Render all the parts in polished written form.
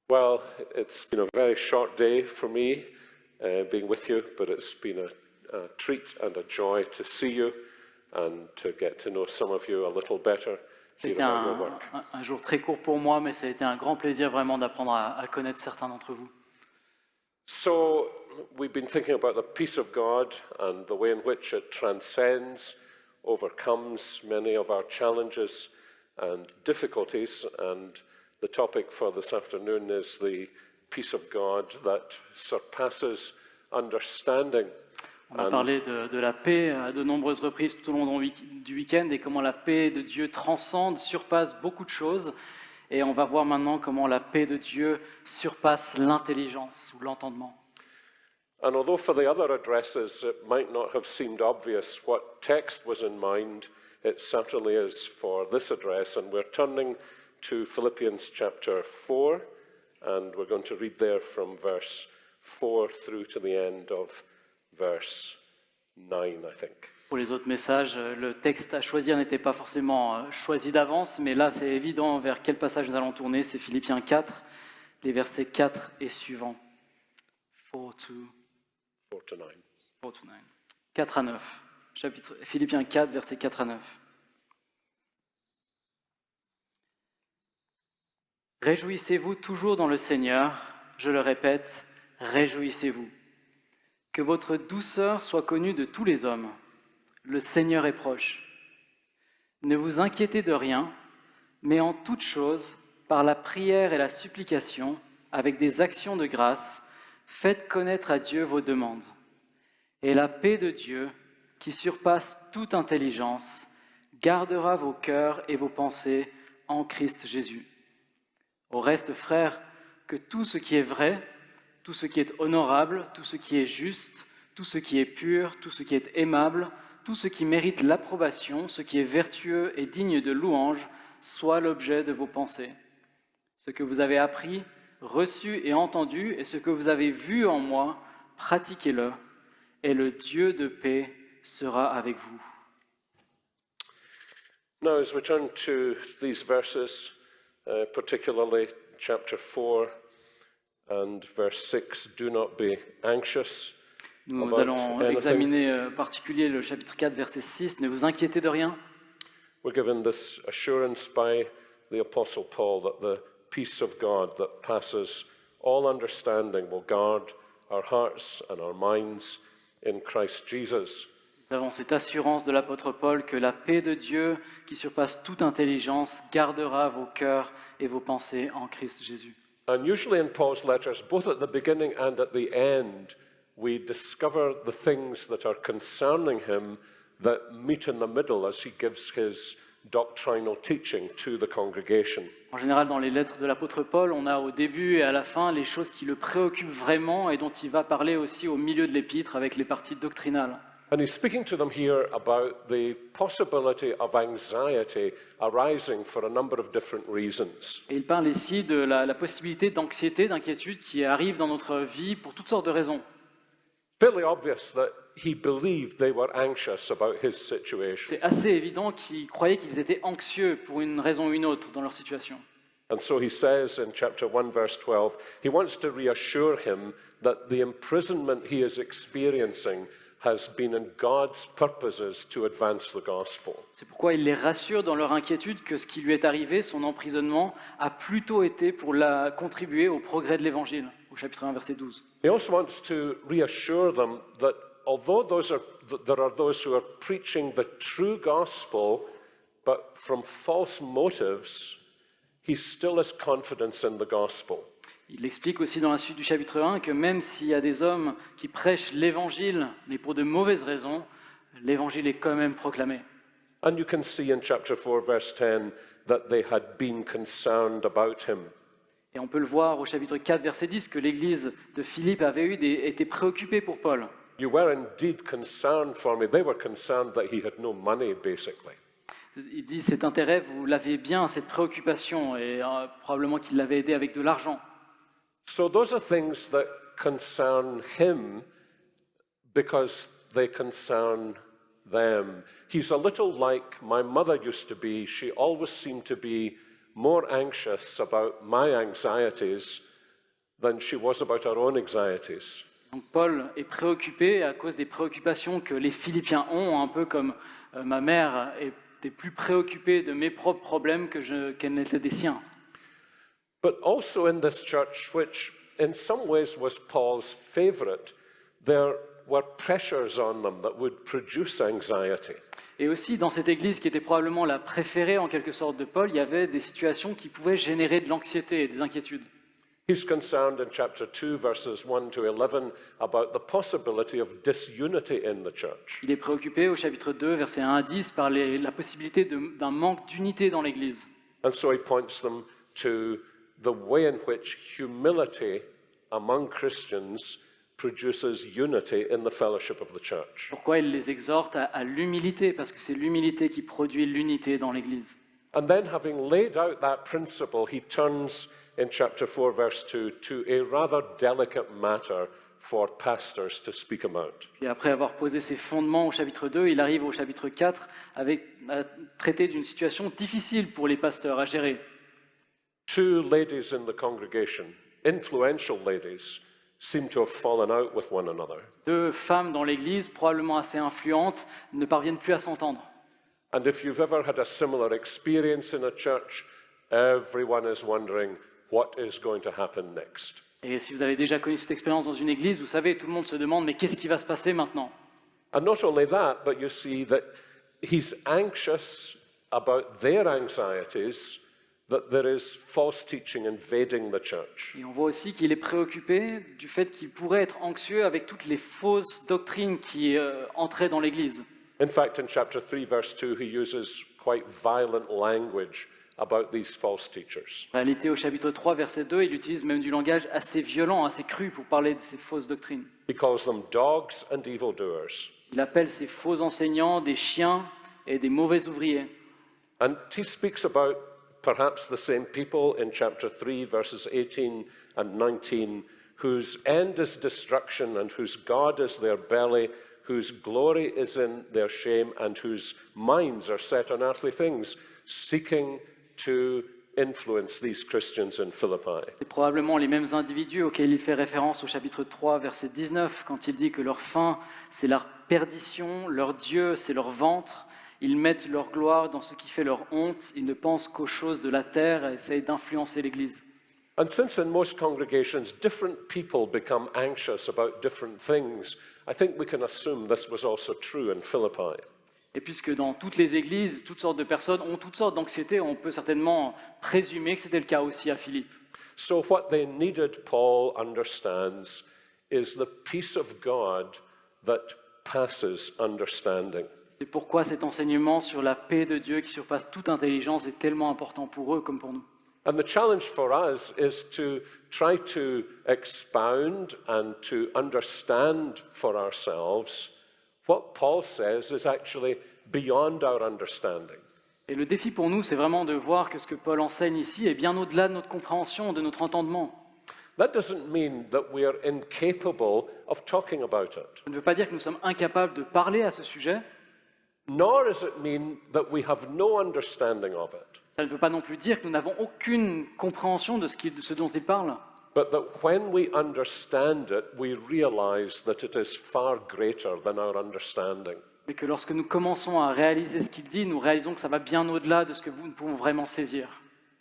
Well, it's been a very short day for me being with you, but it's been a treat and a joy to see you and to get to know some of you a little better, hear C'était about your work. un jour très court pour moi, mais ça a été un grand plaisir vraiment d'apprendre à connaître certains d'entre vous. So, we've been thinking about the peace of God and the way in which it transcends, overcomes many of our challenges and difficulties, and the topic for this afternoon is the peace of God that surpasses understanding. On a parlé de la paix à de nombreuses reprises tout au long du week-end et comment la paix de Dieu transcende, surpasse beaucoup de choses. Et on va voir maintenant comment la paix de Dieu surpasse l'intelligence ou l'entendement. And although for the other addresses it might not have seemed obvious what text was in mind, it certainly is for this address. And we're turning to Philippians chapter 4, and we're going to read there from verse 4 through to the end of verse 9, I think. Pour les autres messages, le texte à choisir n'était pas forcément choisi d'avance, mais là c'est évident vers quel passage nous allons tourner. C'est Philippiens 4, les versets 4 et suivants. 4 to 9. 4 à 9. Philippiens 4, versets 4 à 9. Réjouissez-vous toujours dans le Seigneur, je le répète, réjouissez-vous. Que votre douceur soit connue de tous les hommes. Le Seigneur est proche. Ne vous inquiétez de rien, mais en toute chose, par la prière et la supplication, avec des actions de grâce, faites connaître à Dieu vos demandes. Et la paix de Dieu, qui surpasse toute intelligence, gardera vos cœurs et vos pensées en Christ Jésus. Au reste, frères, que tout ce qui est vrai, tout ce qui est honorable, tout ce qui est juste, tout ce qui est pur, tout ce qui est aimable, tout ce qui mérite l'approbation, ce qui est vertueux et digne de louange, soit l'objet de vos pensées. Ce que vous avez appris, reçu et entendu, et ce que vous avez vu en moi, pratiquez-le, et le Dieu de paix sera avec vous. Now, as we turn to these verses, particularly chapter 4 and verse 6, do not be anxious. Nous allons examiner en particulier le chapitre 4, verset 6. Ne vous inquiétez de rien. We're given this assurance by the Apostle Paul that the peace of God that passes all understanding will guard our hearts and our minds in Christ Jesus. Nous avons cette assurance de l'apôtre Paul que la paix de Dieu, qui surpasse toute intelligence, gardera vos cœurs et vos pensées en Christ Jésus. And usually in Paul's letters, both at the beginning and at the end, we discover the things that are concerning him that meet in the middle as he gives his doctrinal teaching to the congregation. En général, dans les lettres de l'apôtre Paul, on a au début et à la fin les choses qui le préoccupent vraiment et dont il va parler aussi au milieu de l'épître avec les parties doctrinales. And he's speaking to them here about the possibility of anxiety arising for a number of different reasons. Et il parle ici de la possibilité d'anxiété, d'inquiétude qui arrive dans notre vie pour toutes sortes de raisons. Fairly obvious that he believed they were anxious about his situation. C'est assez évident qu'ils croyaient qu'ils étaient anxieux pour une raison ou une autre dans leur situation. And so he says in chapter 1, verse 12, he wants to reassure him that the imprisonment he is experiencing has been in God's purposes to advance the gospel. C'est pourquoi il les rassure dans leur inquiétude que ce qui lui est arrivé, son emprisonnement, a plutôt été pour contribuer au progrès de l'Évangile, au chapitre 1, verset 12. He also wants to reassure them that although there are those who are preaching the true gospel, but from false motives, he still has confidence in the gospel. Il explique aussi dans la suite du chapitre 1 que même s'il y a des hommes qui prêchent l'Évangile, mais pour de mauvaises raisons, l'Évangile est quand même proclamé. And you can see in chapter 4, verse 10, that they had been concerned about him. Et on peut le voir au chapitre 4, verset 10, que l'église de Philippe avait été préoccupée pour Paul. You were indeed concerned for me. They were concerned that he had no money, basically. Il dit, cet intérêt, vous l'avez bien, cette préoccupation, et probablement qu'il l'avait aidé avec de l'argent. So those are things that concern him because they concern them. He's a little like my mother used to be. She always seemed to be more anxious about my anxieties than she was about her own anxieties. Donc Paul est préoccupé à cause des préoccupations que les Philippiens ont, un peu comme ma mère était plus préoccupée de mes propres problèmes qu'elle n'était des siens. But also in this church, which in some ways was Paul's favorite, there were pressures on them that would produce anxiety. Et aussi, dans cette église qui était probablement la préférée en quelque sorte de Paul, il y avait des situations qui pouvaient générer de l'anxiété et des inquiétudes. He's concerned in chapter 2, verses 1 to 11, about the possibility of disunity in the church. Il est préoccupé au chapitre 2, versets 1 à 10, par la possibilité d'un manque d'unité dans l'église. And so he points them to the way in which humility among Christians produces unity in the fellowship of the church. Pourquoi il les exhorte à l'humilité? Parce que c'est l'humilité qui produit l'unité dans l'église. And then, having laid out that principle, he turns in chapter 4, verse 2, to a rather delicate matter for pastors to speak about. Et après avoir posé ses fondements au chapitre 2, il arrive au chapitre 4 à traiter d'une situation difficile pour les pasteurs à gérer. Two ladies in the congregation, influential ladies, seem to have fallen out with one another. Deux femmes dans l'église, probablement assez influentes, ne parviennent plus à s'entendre. And if you've ever had a similar experience in a church, everyone is wondering what is going to happen next. Et si vous avez déjà connu cette expérience dans une église, vous savez, tout le monde se demande, mais qu'est-ce qui va se passer maintenant? And not only that, but you see that he's anxious about their anxieties, that there is false teaching invading the church. Et on voit aussi qu'il est préoccupé du fait qu'il pourrait être anxieux avec toutes les fausses doctrines qui entraient dans l'église. In fact, in chapter 3, verse 2, he uses quite violent language about these false teachers. En réalité, au chapitre 3, verset 2, il utilise même du langage assez violent, assez cru pour parler de ces fausses doctrines. He calls them dogs and evildoers. Il appelle ces faux enseignants des chiens et des mauvais ouvriers. And he speaks about perhaps the same people in chapter 3, verses 18 and 19, whose end is destruction and whose God is their belly, whose glory is in their shame, and whose minds are set on earthly things, seeking to influence these Christians in Philippi. C'est probablement les mêmes individus auxquels il fait référence au chapitre 3, verset 19, quand il dit que leur fin, c'est leur perdition, leur Dieu, c'est leur ventre. Ils mettent leur gloire dans ce qui fait leur honte. Ils ne pensent qu'aux choses de la terre et essayent d'influencer l'Église. And since in most congregations different people become anxious about different things, I think we can assume this was also true in Philippi. Et puisque dans toutes les églises, toutes sortes de personnes ont toutes sortes d'anxiété, on peut certainement présumer que c'était le cas aussi à Philippe. So what they needed, Paul understands, is the peace of God that passes understanding. C'est pourquoi cet enseignement sur la paix de Dieu qui surpasse toute intelligence est tellement important pour eux comme pour nous. And the challenge for us is to try to expound and to understand for ourselves what Paul says is actually beyond our understanding. Et le défi pour nous, c'est vraiment de voir que ce que Paul enseigne ici est bien au-delà de notre compréhension, de notre entendement. That doesn't mean that we are incapable of talking about it. Ça ne veut pas dire que nous sommes incapables de parler à ce sujet. Nor does it mean that we have no understanding of it, Ça ne veut pas non plus dire que nous n'avons aucune compréhension de ce dont il parle. but that when we understand it, we realize that it is far greater than our understanding. Mais que lorsque nous commençons à réaliser ce qu'il dit, nous réalisons que ça va bien au-delà de ce que nous pouvons vraiment saisir.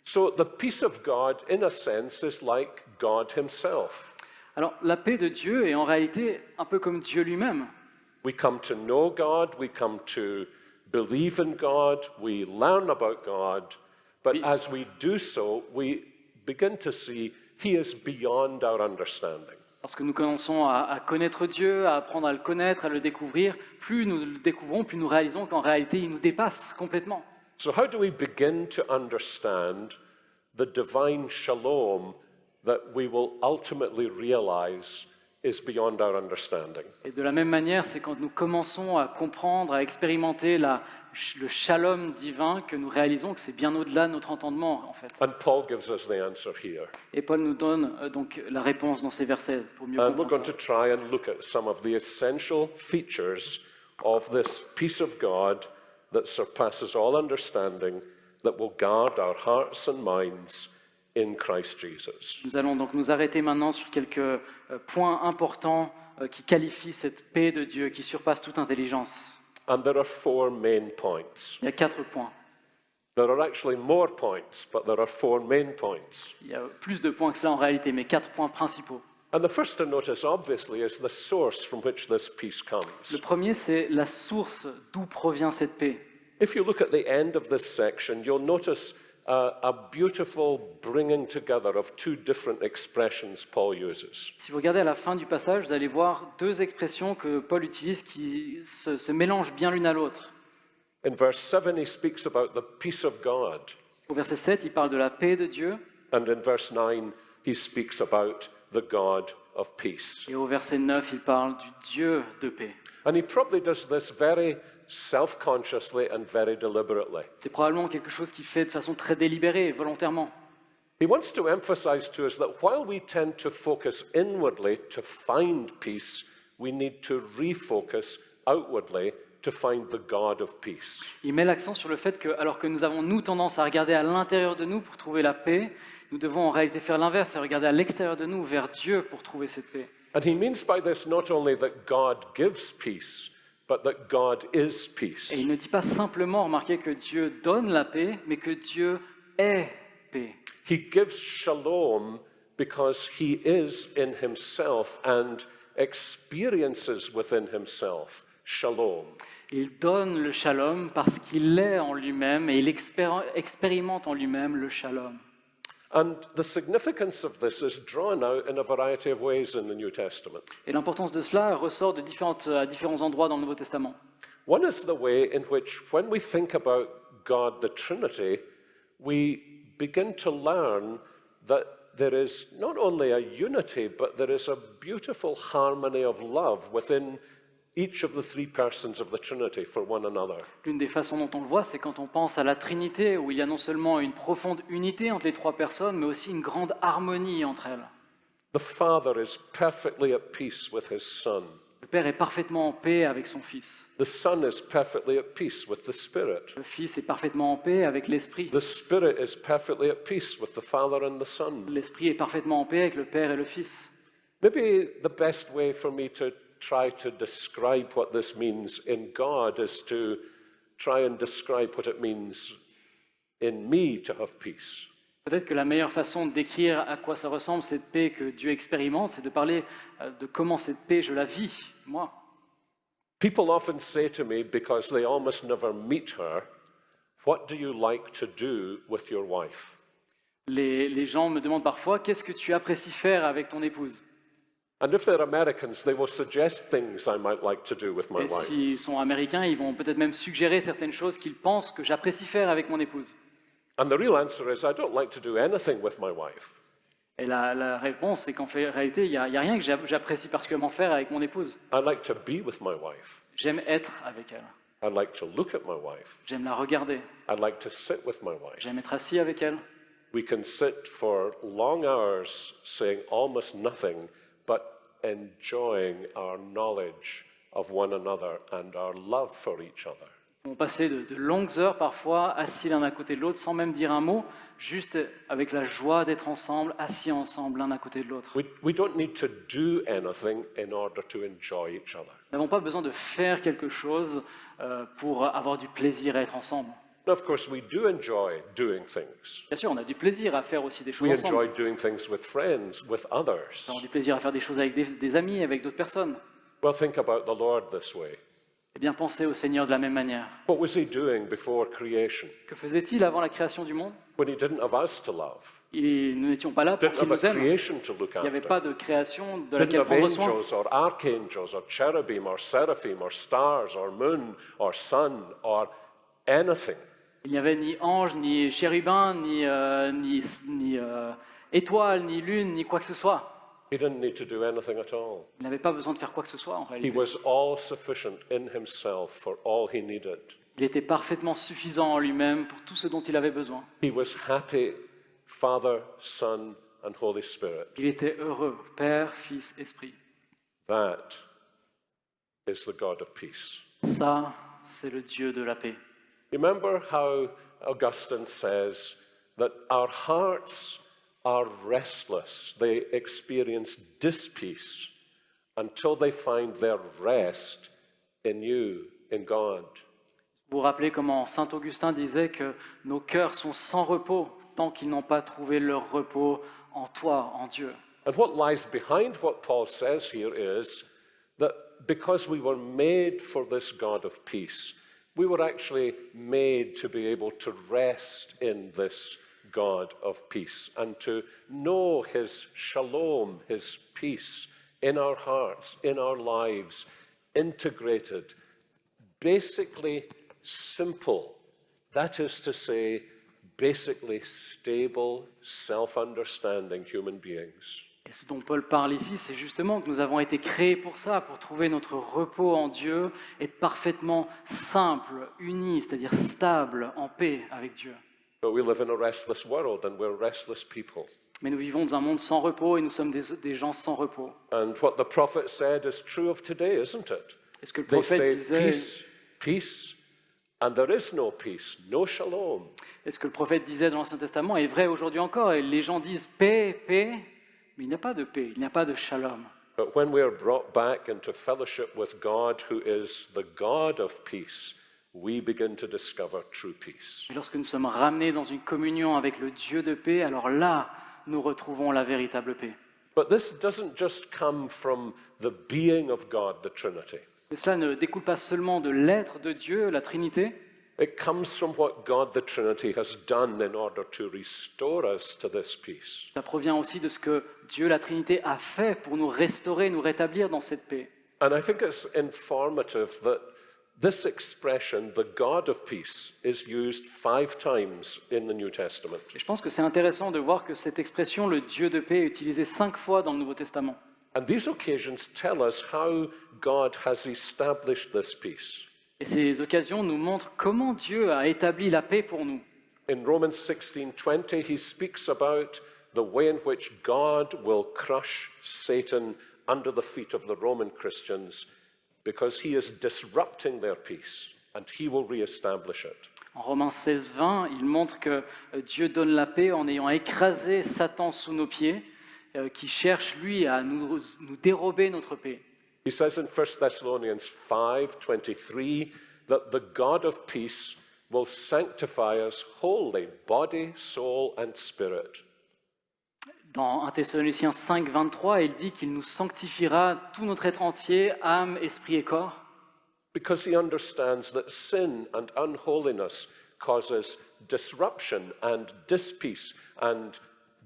So the peace of God, in a sense, is like God himself. Alors, la paix de Dieu est en réalité un peu comme Dieu lui-même. We come to know God, we come to believe in God, we learn about God, but as we do so, we begin to see He is beyond our understanding. Lorsque nous commençons à connaître Dieu, à apprendre à le connaître, à le découvrir, plus nous le découvrons, plus nous réalisons qu'en réalité, il nous dépasse complètement. So how do we begin to understand the divine shalom that we will ultimately realize is beyond our understanding? Et de la même manière, c'est quand nous commençons à comprendre, à expérimenter le shalom divin que nous réalisons que c'est bien au-delà de notre entendement, en fait. And Paul gives us the answer here. Et Paul nous donne donc la réponse dans ces versets pour mieux And we're comprendre going ça. to try and look at some of the essential features of this peace of God that surpasses all understanding, that will guard our hearts and minds in Christ Jesus. Nous allons donc nous arrêter maintenant sur quelques points importants qui qualifient cette paix de Dieu qui surpasse toute intelligence. And there are 4 main points. Il y a 4 points. There are actually more points, but there are 4 main points. Il y a plus de points que cela en réalité, mais 4 points principaux. And the first to notice, obviously, is the source from which this peace Le comes. premier, c'est la source d'où provient cette paix. If you look at the end of this section, you'll notice a beautiful bringing together of 2 different expressions Paul uses. Si vous regardez à la fin du passage, vous allez voir 2 expressions que Paul utilise qui se mélangent bien l'une à l'autre. In verse 7, he speaks about the peace of God. Au verset 7, il parle de la paix de Dieu, And in verse 9, he speaks about the God of peace. et au verset 9, il parle du Dieu de paix. And he probably does this very self-consciously and very deliberately. C'est probablement quelque chose qu'il fait de façon très délibérée et volontairement. He wants to emphasize to us that while we tend to focus inwardly to find peace, we need to refocus outwardly to find the God of peace. Il met l'accent sur le fait que, alors que nous avons, nous, tendance à regarder à l'intérieur de nous pour trouver la paix, nous devons en réalité faire l'inverse et regarder à l'extérieur de nous, vers Dieu, pour trouver cette paix. And he means by this not only that God gives peace, but that God is peace. Et il ne dit pas simplement, remarquez, que Dieu donne la paix, mais que Dieu est paix. He gives shalom because he is in himself and experiences within himself shalom. Il donne le shalom parce qu'il est en lui-même et il expérimente en lui-même le shalom. And the significance of this is drawn out in a variety of ways in the New Testament. Et l'importance de cela ressort à différents endroits dans le Nouveau Testament. One is the way in which, when we think about God, the Trinity, we begin to learn that there is not only a unity, but there is a beautiful harmony of love within each of the 3 persons of the Trinity for one another. L'une des façons dont on le voit, c'est quand on pense à la Trinité, où il y a non seulement une profonde unité entre les 3 personnes, mais aussi une grande harmonie entre elles. The Father is perfectly at peace with his Son. Le Père est parfaitement en paix avec son Fils. The Son is perfectly at peace with the Spirit. Le Fils est parfaitement en paix avec l'Esprit. The Spirit is perfectly at peace with the Father and the Son. L'Esprit est parfaitement en paix avec le Père et le Fils. Maybe the best way for me to try to describe what this means in God is to try and describe what it means in me to have peace. Peut-être que la meilleure façon de décrire à quoi ça ressemble, cette paix que Dieu expérimente, c'est de parler de comment cette paix, je la vis, moi. People often say to me, because they almost never meet her, what do you like to do with your wife? Les gens me demandent parfois, qu'est-ce que tu apprécies faire avec ton épouse? And if they're Americans, they will suggest things I might like to do with my Et wife. s'ils sont américains, ils vont peut-être même suggérer certaines choses qu'ils pensent que j'apprécie faire avec mon épouse. And the real answer is I don't like to do anything with my wife. Et la réponse, c'est qu'en réalité, il n'y a rien que j'apprécie particulièrement faire avec mon épouse. I like to be with my wife. J'aime être avec elle. I like to look at my wife. J'aime la regarder. I like to sit with my wife. J'aime être assis avec elle. We can sit for long hours saying almost nothing, but enjoying our knowledge of one another and our love for each other. On passait de longues heures parfois assis l'un à côté de l'autre sans même dire un mot, juste avec la joie d'être ensemble, assis ensemble l'un à côté de l'autre. We don't need to do anything in order to enjoy each other. Nous n'avons pas besoin de faire quelque chose pour avoir du plaisir à être ensemble. Now, of course, we do enjoy doing things. Bien sûr, on a du plaisir à faire aussi des choses We ensemble. enjoy doing things with friends, with others. On a du plaisir à faire des choses avec des amis, avec d'autres personnes. Well, think about the Lord this way. Eh bien, pensez au Seigneur de la même manière. What was he doing before creation? Que faisait-il avant la création du monde? When he didn't have us to love, Nous n'étions pas là pour didn't qu'il have a nous aime. creation to look Il n'y avait after, pas de création de didn't laquelle have prendre soin. angels or archangels or cherubim or seraphim or stars or moon or sun or anything. Il n'y avait ni ange, ni chérubin, ni étoile, ni lune, ni quoi que ce soit. He didn't need to do anything at all. Il n'avait pas besoin de faire quoi que ce soit en He réalité. was all sufficient in himself for all he needed. Il était parfaitement suffisant en lui-même pour tout ce dont il avait besoin. He was happy, Father, Son, and Holy Spirit. Il était heureux, Père, Fils, Esprit. That is the God of peace. Ça, c'est le Dieu de la paix. Remember how Augustine says that our hearts are restless. They experience dispeace until they find their rest in you, in God. Vous vous rappelez comment saint Augustin disait que nos cœurs sont sans repos tant qu'ils n'ont pas trouvé leur repos en toi, en Dieu. And what lies behind what Paul says here is that because we were made for this God of peace, we were actually made to be able to rest in this God of peace and to know his shalom, his peace in our hearts, in our lives, integrated, basically simple. That is to say, basically stable, self-understanding human beings. Et ce dont Paul parle ici, c'est justement que nous avons été créés pour ça, pour trouver notre repos en Dieu, être parfaitement simple, unis, c'est-à-dire stable, en paix avec Dieu. But we live in a restless world and we're restless people. Mais nous vivons dans un monde sans repos et nous sommes des gens sans repos. And what the prophet said is true of today, isn't it? Et ce que le They prophète say disait, peace, peace, and there is no peace, no shalom. et ce que le prophète disait dans l'Ancien Testament est vrai aujourd'hui encore. Et les gens disent paix, paix, mais il n'y a pas de paix, il n'y a pas de shalom. But when we are brought back into fellowship with God, who is the God of peace, we begin to discover true peace. Et lorsque nous sommes ramenés dans une communion avec le Dieu de paix, alors là, nous retrouvons la véritable paix. But this doesn't just come from the being of God, the Trinity. Et cela ne découle pas seulement de l'être de Dieu, la Trinité, It comes from what God, the Trinity, has done in order to restore us to this peace. ça provient aussi de ce que Dieu, la Trinité, a fait pour nous restaurer, nous rétablir dans cette paix. And I think it's informative that this expression, the God of peace, is used 5 times in the New Testament. Et je pense que c'est intéressant de voir que cette expression, le Dieu de paix, est utilisée 5 fois dans le Nouveau Testament. And these occasions tell us how God has established this peace. Et ces occasions nous montrent comment Dieu a établi la paix pour nous. In Romans 16:20, he speaks about the way in which God will crush Satan under the feet of the Roman Christians because he is disrupting their peace and he will reestablish it. En Romains 16, 20, il montre que Dieu donne la paix en ayant écrasé Satan sous nos pieds, qui cherche, lui, à nous dérober notre paix. He says in 1 Thessalonians 5:23 that the God of peace will sanctify us wholly, body, soul, and spirit. Dans 1 Thessaloniciens 5, 23, il dit qu'il nous sanctifiera tout notre être entier, âme, esprit et corps, Because he understands that sin and unholiness causes disruption and dispeace, and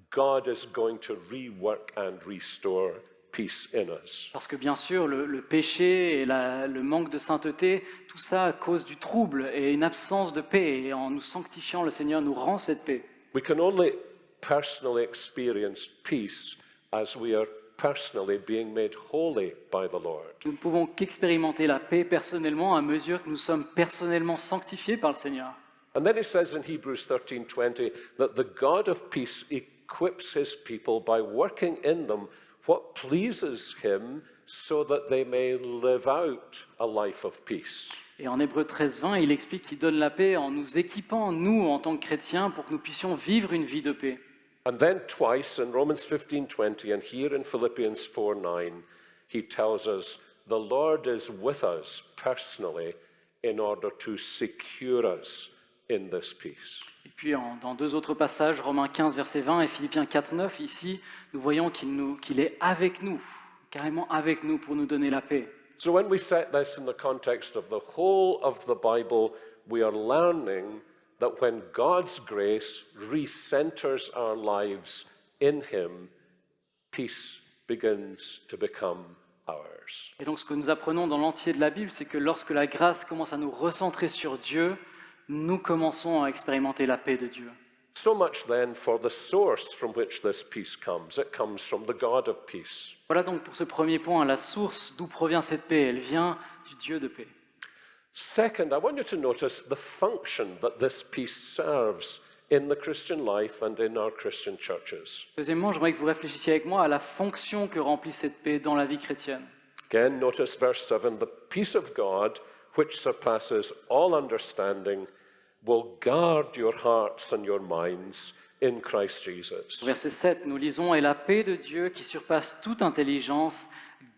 God is going to rework and restore peace in us. parce que bien sûr, le péché et le manque de sainteté, tout ça cause du trouble et une absence de paix. Et en nous sanctifiant, le Seigneur nous rend cette paix. We can only personally experience peace as we are personally being made holy by the Lord. Nous ne pouvons qu'expérimenter la paix personnellement à mesure que nous sommes personnellement sanctifiés par le Seigneur. And then he says in Hebrews 13:20 that the God of peace equips his people by working in them what pleases him so that they may live out a life of peace. Et en Hébreux 13, 20, il explique qu'il donne la paix en nous équipant, nous, en tant que chrétiens, pour que nous puissions vivre une vie de paix. And then twice in Romans 15:20 and here in Philippians 4:9, he tells us the Lord is with us personally in order to secure us in this peace. Et puis dans 2 autres passages, Romains 15, verset 20 et Philippiens 4, 9, ici, nous voyons qu'il est avec nous, carrément avec nous pour nous donner la paix. So when we set this in the context of the whole of the Bible, we are learning that when God's grace recenters our lives in him, peace begins to become ours. Et donc ce que nous apprenons dans l'entier de la Bible, c'est que lorsque la grâce commence à nous recentrer sur Dieu, nous commençons à expérimenter la paix de Dieu. So much then for the source from which this peace comes. It comes from the God of peace. Voilà donc pour ce premier point, la source d'où provient cette paix. Elle vient du Dieu de paix. Second, I want you to notice the function that this peace serves in the Christian life and in our Christian churches. Deuxièmement, j'aimerais que vous réfléchissiez avec moi à la fonction que remplit cette paix dans la vie chrétienne. Again, notice verse 7, the peace of God, which surpasses all understanding, will guard your hearts and your minds in Christ Jesus. Au verset 7, nous lisons « Et la paix de Dieu qui surpasse toute intelligence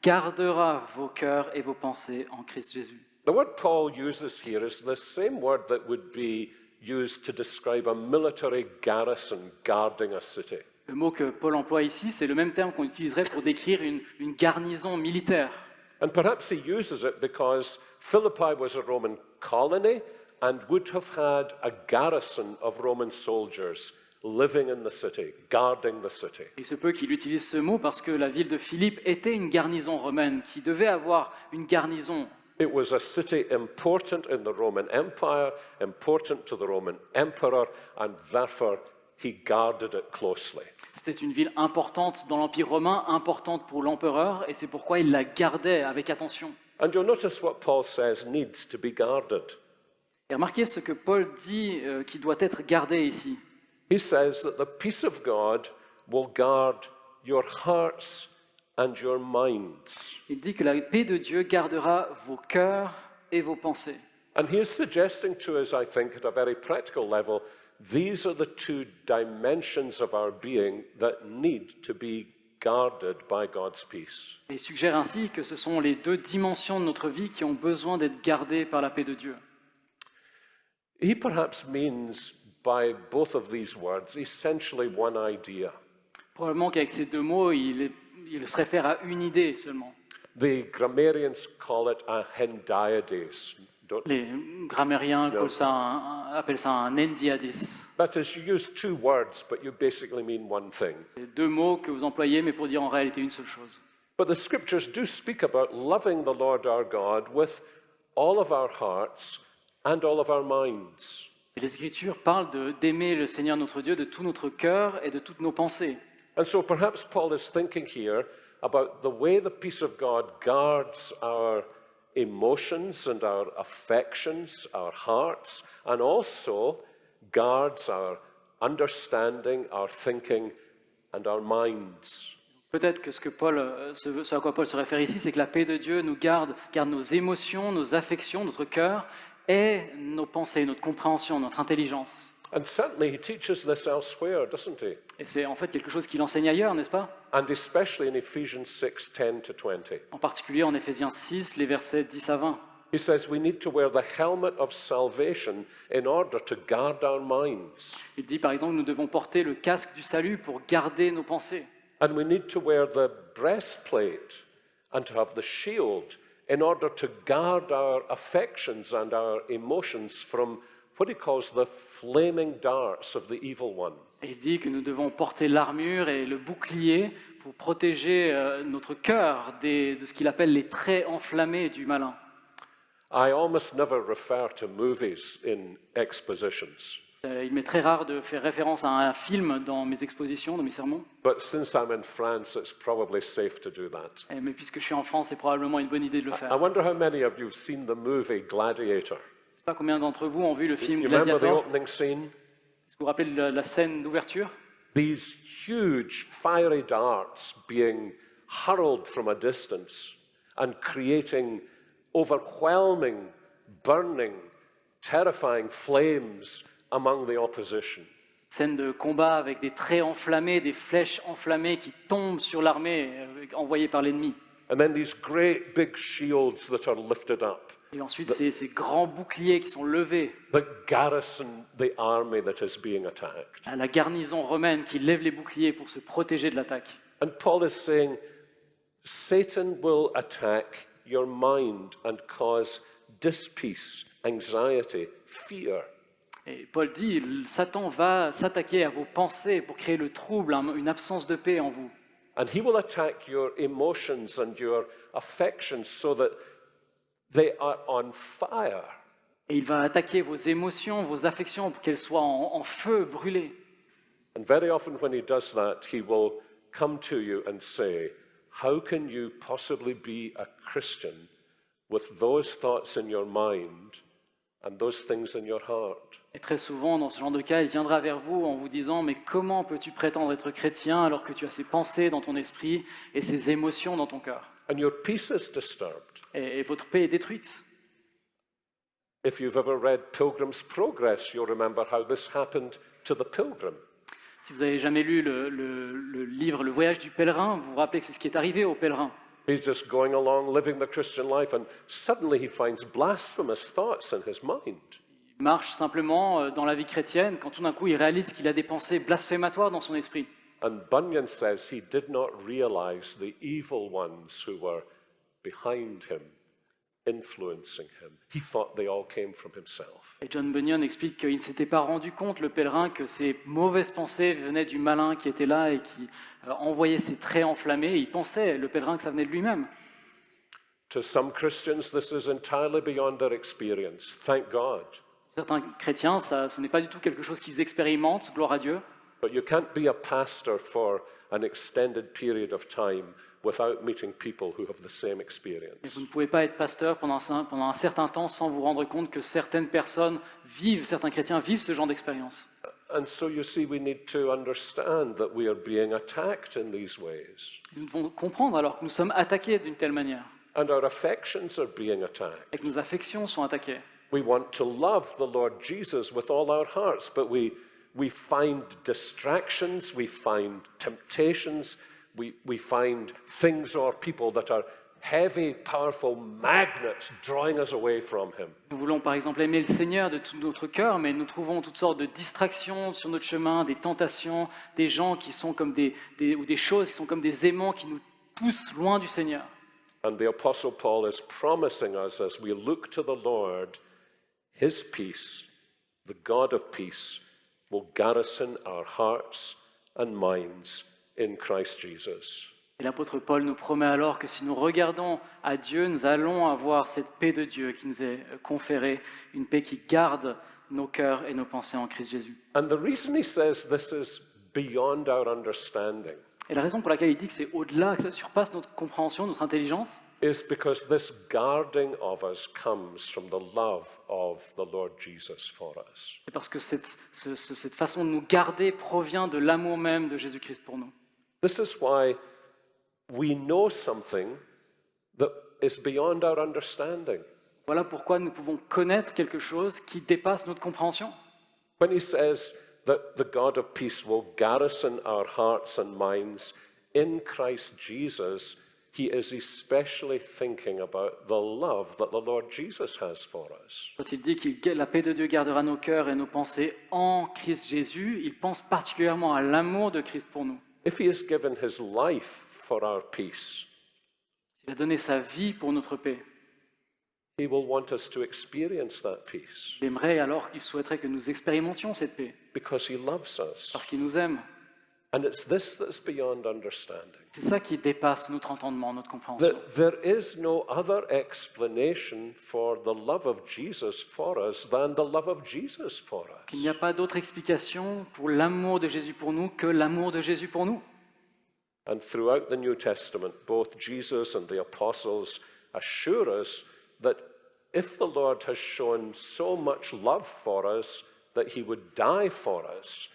gardera vos cœurs et vos pensées en Christ Jésus. » The word Paul uses here is the same word that would be used to describe a military garrison guarding a city. Le mot que Paul emploie ici, c'est le même terme qu'on utiliserait pour décrire une garnison militaire. And perhaps he uses it because Philippi was a Roman colony and would have had a garrison of Roman soldiers living in the city, guarding the city. Il se peut qu'il utilise ce mot parce que la ville de Philippe était une garnison romaine qui devait avoir une garnison. It was a city important in the Roman Empire, important to the Roman emperor, and therefore he guarded it closely. C'était une ville importante dans l'Empire romain, importante pour l'empereur, et c'est pourquoi il la gardait avec attention. And you'll notice what Paul says needs to be guarded. Et remarquez ce que Paul dit qui doit être gardé ici. He says that the peace of God will guard your hearts and your minds. Il dit que la paix de Dieu gardera vos cœurs et vos pensées. And he is suggesting to us, I think, at a very practical level, these are the two dimensions of our being that need to be guarded by God's peace. Et il suggère ainsi que ce sont les deux dimensions de notre vie qui ont besoin d'être gardées par la paix de Dieu. He perhaps means by both of these words essentially one idea. Probablement qu'avec ces deux mots, il se réfère à une idée seulement. The grammarians call it a hendiades. Les grammairiens appellent ça un endiadis. That is, you use two words, but you basically mean one thing. C'est deux mots que vous employez, mais pour dire en réalité une seule chose. But the scriptures do speak about loving the Lord our God with all of our hearts and all of our minds. Et les Écritures parlent d'aimer le Seigneur notre Dieu de tout notre cœur et de toutes nos pensées. And so perhaps Paul is thinking here about the way the peace of God guards our emotions and our affections, our hearts, and also guards our understanding, our thinking, and our minds. Peut-être que ce à quoi Paul se réfère ici, c'est que la paix de Dieu nous garde nos émotions, nos affections, notre cœur et nos pensées, notre compréhension, notre intelligence. And certainly he teaches this elsewhere, doesn't he? Et c'est en fait quelque chose qu'il enseigne ailleurs, n'est-ce pas? And especially in Ephesians 6, 10 to 20. En particulier en Éphésiens 6, les versets 10 à 20. He says we need to wear the helmet of salvation in order to guard our minds. Il dit par exemple, nous devons porter le casque du salut pour garder nos pensées. And we need to wear the breastplate and to have the shield in order to guard our affections and our emotions from what he calls the flaming darts of the evil one. Et il dit que nous devons porter l'armure et le bouclier pour protéger notre cœur de ce qu'il appelle les traits enflammés du malin. I almost never refer to movies in expositions. Il m'est très rare de faire référence à un film dans mes expositions, dans mes sermons. But since I'm in France, it's probably safe to do that. Mais puisque je suis en France, c'est probablement une bonne idée de le I faire. wonder how many of you have seen the movie Gladiator. Je ne sais pas combien d'entre vous ont vu le film You remember the Gladiator. opening scene? Est-ce que vous vous rappelez de la scène d'ouverture? These huge fiery darts being hurled from a distance and creating overwhelming, burning, terrifying flames among the opposition. Scène de combat avec des traits enflammés, des flèches enflammées qui tombent sur l'armée envoyée par l'ennemi. And then these great big shields that are lifted up Et ensuite, ces grands boucliers qui sont levés that garrison the army that is being attacked. à la garnison romaine qui lève les boucliers pour se protéger de l'attaque. And Paul is saying, Satan will attack your mind and cause dispeace, anxiety, fear. Et Paul dit, Satan va s'attaquer à vos pensées pour créer le trouble, une absence de paix en vous. And he will attack your emotions and your affections so that they are on fire. Et il va attaquer vos émotions, vos affections pour qu'elles soient en feu, brûlées. And very often when he does that, he will come to you and say, how can you possibly be a Christian with those thoughts in your mind and those things in your heart? Et très souvent, dans ce genre de cas, il viendra vers vous en vous disant « Mais comment peux-tu prétendre être chrétien alors que tu as ces pensées dans ton esprit et ces émotions dans ton cœur And your peace is disturbed. » Et votre paix est détruite. If you've ever read Pilgrim's Progress, you'll remember how this happened to the pilgrim. Si vous avez jamais lu le livre Le Voyage du pèlerin, vous vous rappelez que c'est ce qui est arrivé au pèlerin. He's just going along, living the Christian life, and suddenly he finds blasphemous thoughts in his mind. Il marche simplement dans la vie chrétienne quand tout d'un coup il réalise qu'il a des pensées blasphématoires dans son esprit. And Bunyan says he did not realize the evil ones who were behind him, influencing him. He thought they all came from himself. Et John Bunyan explique qu'il ne s'était pas rendu compte, le pèlerin, que ces mauvaises pensées venaient du malin qui était là et qui envoyait ses traits enflammés. Il pensait, le pèlerin, que ça venait de lui-même. To some Christians, this is entirely beyond their experience. Thank God. Certains chrétiens, ce n'est pas du tout quelque chose qu'ils expérimentent, gloire à Dieu. But you can't be a pastor for an extended period of time without meeting people who have the same Et experience. vous ne pouvez pas être pasteur pendant un certain temps sans vous rendre compte que certaines personnes certains chrétiens vivent ce genre d'expérience. And so you see, we need to understand that we are being attacked in these ways. Nous devons comprendre alors que nous sommes attaqués d'une telle manière, And our affections are being attacked. et que nos affections sont attaquées. We want to love the Lord Jesus with all our hearts, but we find distractions, we find temptations, we find things or people that are heavy, powerful magnets drawing us away from Him. Nous voulons par exemple aimer le Seigneur de tout notre cœur, mais nous trouvons toutes sortes de distractions sur notre chemin, des tentations, des gens qui sont comme ou des choses qui sont comme des aimants qui nous poussent loin du Seigneur. And the Apostle Paul is promising us as we look to the Lord, His peace, the God of peace, will garrison our hearts and minds in Christ Jesus. Et l'apôtre Paul nous promet alors que si nous regardons à Dieu, nous allons avoir cette paix de Dieu qui nous est conférée, une paix qui garde nos cœurs et nos pensées en Christ Jésus. And the reason he says this is beyond our understanding Et la raison pour laquelle il dit que c'est au-delà, que ça surpasse notre compréhension, notre intelligence, is because this guarding of us comes from the love of the Lord Jesus for us. c'est parce que cette façon de nous garder provient de l'amour même de Jésus-Christ pour nous. This is why we know something that is beyond our understanding. Voilà pourquoi nous pouvons connaître quelque chose qui dépasse notre compréhension. When he says that the God of peace will garrison our hearts and minds in Christ Jesus, he is especially thinking about the love that the Lord Jesus has for us. Quand il dit que la paix de Dieu gardera nos cœurs et nos pensées en Christ Jésus, il pense particulièrement à l'amour de Christ pour nous. If he has given his life for our peace, Il a donné sa vie pour notre paix. he will want us to experience that peace Il aimerait alors, il souhaiterait que nous expérimentions cette paix, because he loves us. parce qu'il nous aime. And it's this that's beyond understanding. C'est ça qui dépasse notre entendement, notre compréhension. That there is no other explanation for the love of Jesus for us than the love of Jesus for Qu'il us. n'y a pas d'autre explication pour l'amour de Jésus pour nous que l'amour de Jésus pour nous. And throughout the New Testament, both Jesus and the apostles assure us that if the Lord has shown so much love for us that he would die for us,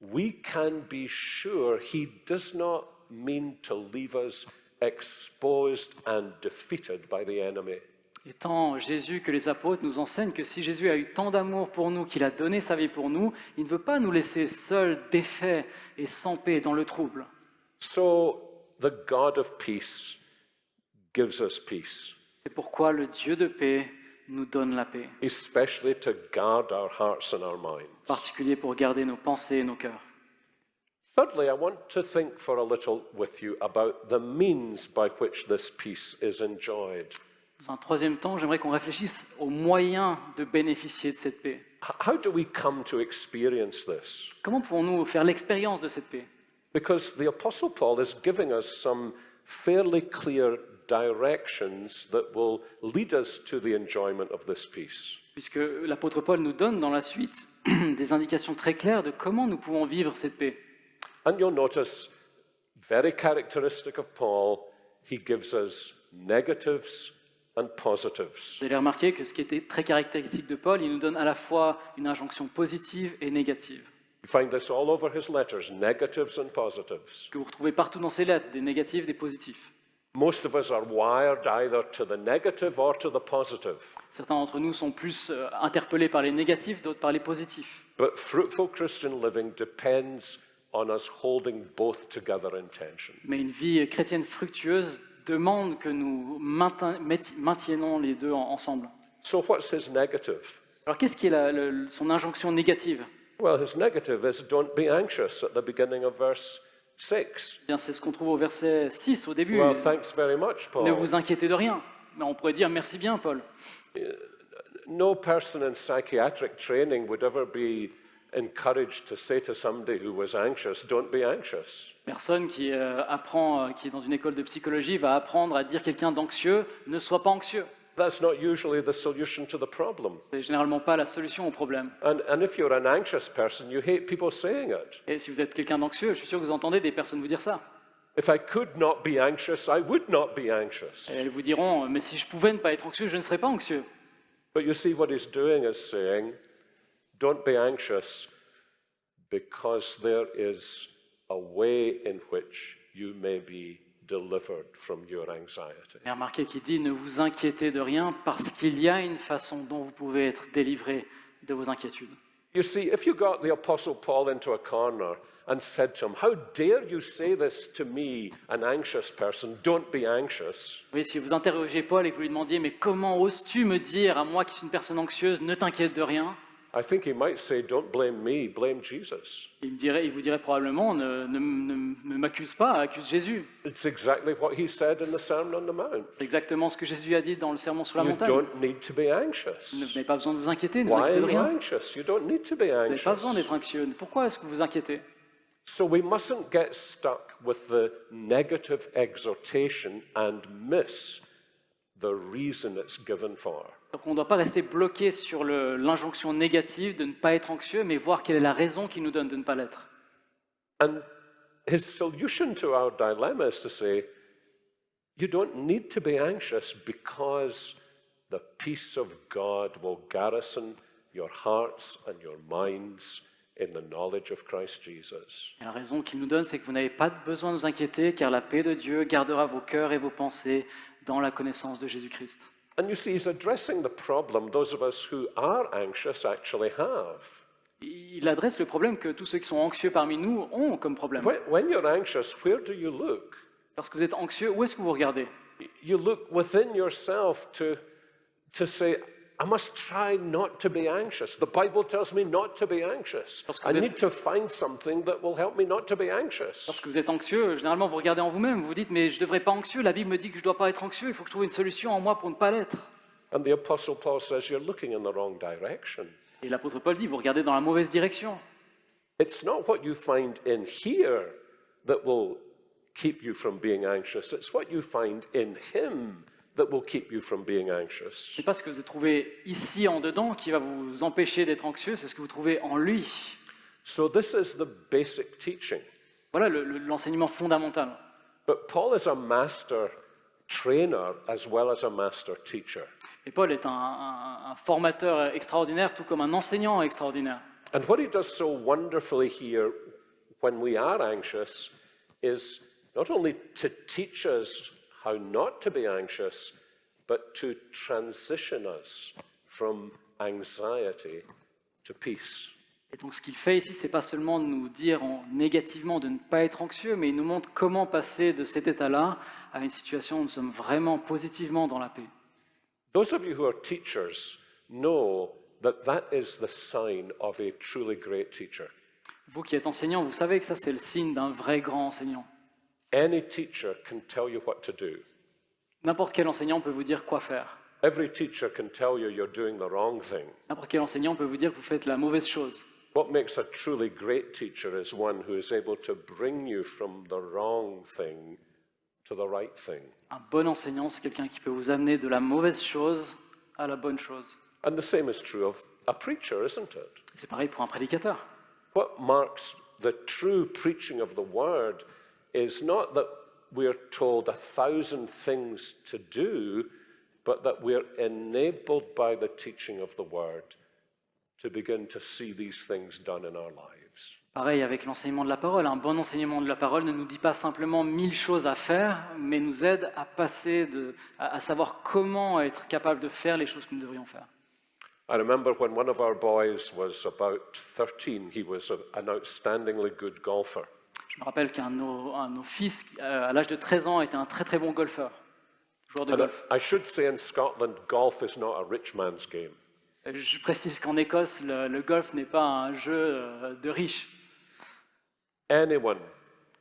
we can be sure he does not mean to leave us exposed and defeated by the enemy. Et tant Jésus que les apôtres nous enseignent que si Jésus a eu tant d'amour pour nous, qu'il a donné sa vie pour nous, il ne veut pas nous laisser seuls, défaits et sans paix dans le trouble. So the God of peace gives us peace, C'est pourquoi le Dieu de paix nous donne la paix, especially to guard our hearts and our minds. en particulier pour garder nos pensées et nos cœurs. Thirdly, I want to think for a little with you about the means by which this peace is enjoyed. Dans un troisième temps, j'aimerais qu'on réfléchisse aux moyens de bénéficier de cette paix. How do we come to experience this? Comment pouvons-nous faire l'expérience de cette paix? Because the Apostle Paul is giving us some fairly clear directions that will lead us to the enjoyment of this peace. Puisque l'apôtre Paul nous donne dans la suite des indications très claires de comment nous pouvons vivre cette paix. And you'll notice, very characteristic of Paul, he gives us negatives and positives. Vous allez remarquer que ce qui était très caractéristique de Paul, il nous donne à la fois une injonction positive et négative, You find this all over his letters, negatives and positives. que vous retrouvez partout dans ses lettres, des négatifs, des positifs. Most of us are wired either to the negative or to the positive. Certains d'entre nous sont plus interpellés par les négatifs, d'autres par les positifs. But fruitful Christian living depends on us holding both together in tension. Mais une vie chrétienne fructueuse demande que nous maintiennons les deux ensemble. So what's his negative? Alors qu'est-ce qui est son injonction négative? Well, his negative is don't be anxious at the beginning of verse 6. Eh bien, c'est ce qu'on trouve au verset 6, au début. Well, thanks very much, Ne Paul. vous inquiétez de rien. Mais on pourrait dire merci bien, Paul. No person in psychiatric training would ever be encouraged to say to somebody who was anxious, don't be anxious. Personne qui qui est dans une école de psychologie va apprendre à dire quelqu'un d'anxieux, ne sois pas anxieux. That's not usually the solution to the problem. C'est généralement pas la solution au problème. And if you're an anxious person, you hate people saying it. Et si vous êtes quelqu'un d'anxieux, je suis sûr que vous entendez des personnes vous dire ça. If I could not be anxious, I would not be anxious. Et elles vous diront, mais si je pouvais ne pas être anxieux, je ne serais pas anxieux. But you see, what he's doing is saying, don't be anxious because there is a way in which you may be delivered from your anxiety. Et remarquez qu'il dit, ne vous inquiétez de rien parce qu'il y a une façon dont vous pouvez être délivré de vos inquiétudes. You see, if you got the Apostle Paul into a corner and said to him, how dare you say this to me, an anxious person, don't be anxious, Vous voyez, si vous interrogez Paul et que vous lui demandiez, mais comment oses-tu me dire à moi qui suis une personne anxieuse, ne t'inquiète de rien? I think he might say, don't blame me, blame Jesus. Il vous dirait probablement, ne m'accuse pas, accuse Jésus. It's exactly what he said in the Sermon on the Mount. C'est exactement ce que Jésus a dit dans le Sermon sur la You montagne. don't need to be Vous anxious. n'avez pas besoin de vous inquiéter, ne vous Why inquiétez de are you rien. anxious? You don't need to be Vous n'avez pas besoin anxious. d'être anxieux. Pourquoi est-ce que vous vous inquiétez? So we mustn't get stuck with the negative exhortation and miss the reason it's given for. Donc on ne doit pas rester bloqué sur l'injonction négative de ne pas être anxieux, mais voir quelle est la raison qui nous donne de ne pas l'être. And his solution to our dilemma is to say, you don't need to be anxious because the peace of God will garrison your hearts and your minds in the knowledge of Christ Jesus. Et la raison qu'il nous donne, c'est que vous n'avez pas besoin de vous inquiéter, car la paix de Dieu gardera vos cœurs et vos pensées dans la connaissance de Jésus-Christ. And you see, he's addressing the problem those of us who are anxious actually have. Il adresse le problème que tous ceux qui sont anxieux parmi nous ont comme problème. When you're anxious, where do you look? Lorsque vous êtes anxieux, où est-ce que vous regardez? You look within yourself to say, I must try not to be anxious. The Bible tells me not to be anxious. I need to find something that will help me not to be anxious. Lorsque vous êtes anxieux, généralement vous regardez en vous-même, vous vous dites, mais je ne devrais pas anxieux, la Bible me dit que je ne dois pas être anxieux, il faut que je trouve une solution en moi pour ne pas l'être. And the Apostle Paul says you're looking in the wrong direction. Et l'apôtre Paul dit, vous regardez dans la mauvaise direction. It's not what you find in here that will keep you from being anxious. It's what you find in him that will keep you from being anxious. Ce n'est pas ce que vous trouvez ici en dedans qui va vous empêcher d'être anxieux, c'est ce que vous trouvez en lui. So this is the basic teaching. Voilà l'enseignement fondamental. But Paul is a master trainer as well as a master teacher. Et Paul est un formateur extraordinaire, tout comme un enseignant extraordinaire. And what he does so wonderfully here when we are anxious is not only to teach us how not to be anxious, but to transition us from anxiety to peace. Et donc ce qu'il fait ici, c'est pas seulement de nous dire négativement de ne pas être anxieux, mais il nous montre comment passer de cet état-là à une situation où nous sommes vraiment positivement dans la paix. Those of you who are teachers know that that is the sign of a truly great teacher. Vous qui êtes enseignant, vous savez que ça c'est le signe d'un vrai grand enseignant. Any teacher can tell you what to do. N'importe quel enseignant peut vous dire quoi faire. Every teacher can tell you you're doing the wrong thing. N'importe quel enseignant peut vous dire que vous faites la mauvaise chose. What makes a truly great teacher is one who is able to bring you from the wrong thing to the right thing. Un bon enseignant, c'est quelqu'un qui peut vous amener de la mauvaise chose à la bonne chose. And the same is true of a preacher, isn't it? C'est pareil pour un prédicateur. What marks the true preaching of the word is not that we're told 1,000 things to do, but that we're enabled by the teaching of the word to begin to see these things done in our lives. Pareil avec l'enseignement de la parole. Un bon enseignement de la parole ne nous dit pas simplement 1000 choses à faire, mais nous aide à passer à savoir comment être capable de faire les choses que nous devrions faire. I remember when one of our boys was about 13, he was an outstandingly good golfer. Je me rappelle un de nos fils, à l'âge de 13 ans, était un très très bon golfeur, joueur de And golf. I should say in Scotland, golf is not a rich man's game. Je précise qu'en Écosse, le golf n'est pas un jeu de riches. Anyone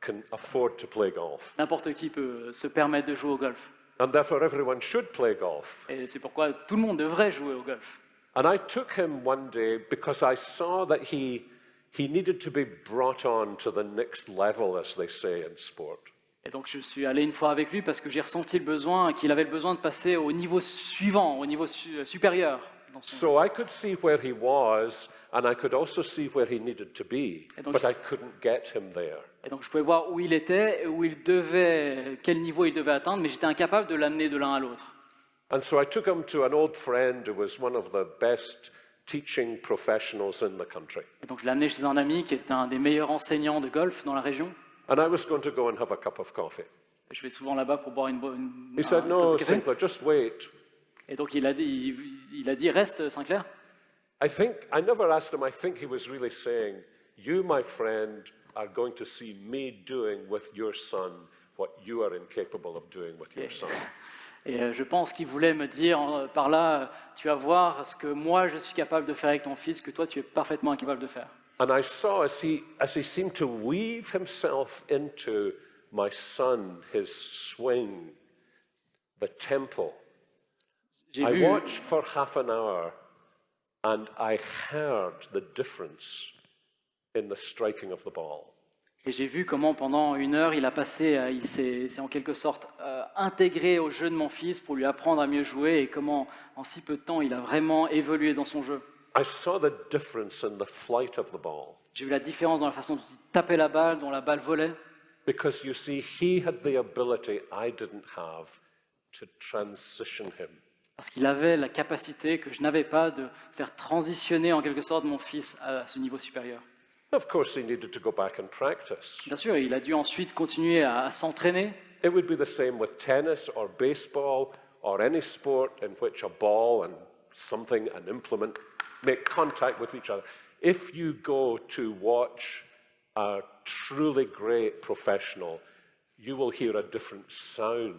can afford to play golf. N'importe qui peut se permettre de jouer au golf. And therefore everyone should play golf. Et c'est pourquoi tout le monde devrait jouer au golf. And I took him one day because I saw that he needed to be brought on to the next level, as they say in sport. Et donc je suis allé une fois avec lui parce que j'ai ressenti le besoin, qu'il avait le besoin de passer au niveau suivant, au niveau supérieur. Dans son... So I could see where he was, and I could also see where he needed to be, donc, but I couldn't get him there. Et donc je pouvais voir où il était, quel niveau il devait atteindre, mais j'étais incapable de l'amener de l'un à l'autre. And so I took him to an old friend who was one of the best teaching professionals in the country. Et donc je l'ai amené chez un ami qui était un des meilleurs enseignants de golf dans la région. And I was going to go and have a cup of coffee. Et je vais souvent là-bas pour boire He said, tasse "No, de café. Sinclair, just wait." Et donc il a dit reste Sinclair. I never asked him, I think he was really saying, "You, my friend, are going to see me doing with your son what you are incapable of doing with your son." Et je pense qu'il voulait me dire par là, tu vas voir ce que moi je suis capable de faire avec ton fils, que toi tu es parfaitement incapable de faire. And I saw as he seemed to weave himself into my son, his swing, the tempo. J'ai I vu, watched for half an hour and I heard the difference in the striking of the ball. et j'ai vu comment pendant une heure il s'est en quelque sorte intégré au jeu de mon fils pour lui apprendre à mieux jouer et comment en si peu de temps il a vraiment évolué dans son jeu. I saw the difference in the flight of the ball. J'ai vu la différence dans la façon dont il tapait la balle, dont la balle volait. Because you see, he had the ability I didn't have to transition him. Parce qu'il avait la capacité que je n'avais pas de faire transitionner en quelque sorte mon fils à ce niveau supérieur. Of course, he needed to go back and practice. Bien sûr, il a dû ensuite continuer à s'entraîner. It would be the same with tennis or baseball or any sport in which a ball and something, an implement, make contact with each other. If you go to watch a truly great professional, you will hear a different sound.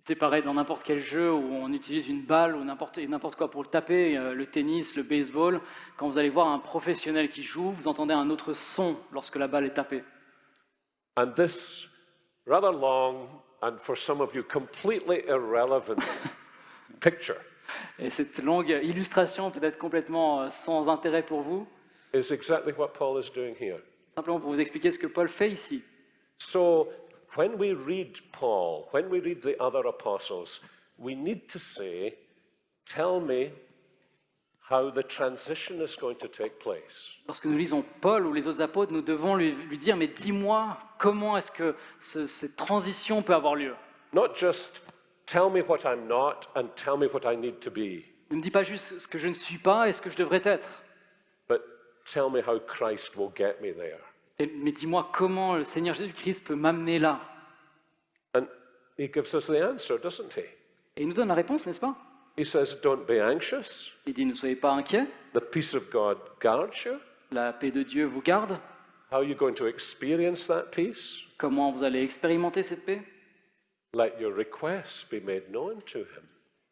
C'est pareil dans n'importe quel jeu où on utilise une balle ou n'importe quoi pour le taper, le tennis, le baseball. Quand vous allez voir un professionnel qui joue, vous entendez un autre son lorsque la balle est tapée. And this rather long and for some of you completely irrelevant picture Et cette longue illustration, peut-être complètement sans intérêt pour vous, is exactly what Paul is doing here. simplement pour vous expliquer ce que Paul fait ici. So when we read Paul, when we read the other apostles, we need to say, tell me how the transition is going to take place. Lorsque nous lisons Paul ou les autres apôtres, nous devons lui dire, mais dis-moi, comment est-ce que cette transition peut avoir lieu? Not just tell me what I'm not and tell me what I need to be, Ne me dis pas juste ce que je ne suis pas et ce que je devrais être, but tell me how Christ will get me there. mais dis-moi comment le Seigneur Jésus-Christ peut m'amener là. And he gives us the answer, doesn't he? Et il nous donne la réponse, n'est-ce pas? He says, don't be anxious. Il dit, ne soyez pas inquiets, The peace of God guards you. la paix de Dieu vous garde. How are you going to experience that peace? Comment vous allez expérimenter cette paix? Let your requests be made known to him.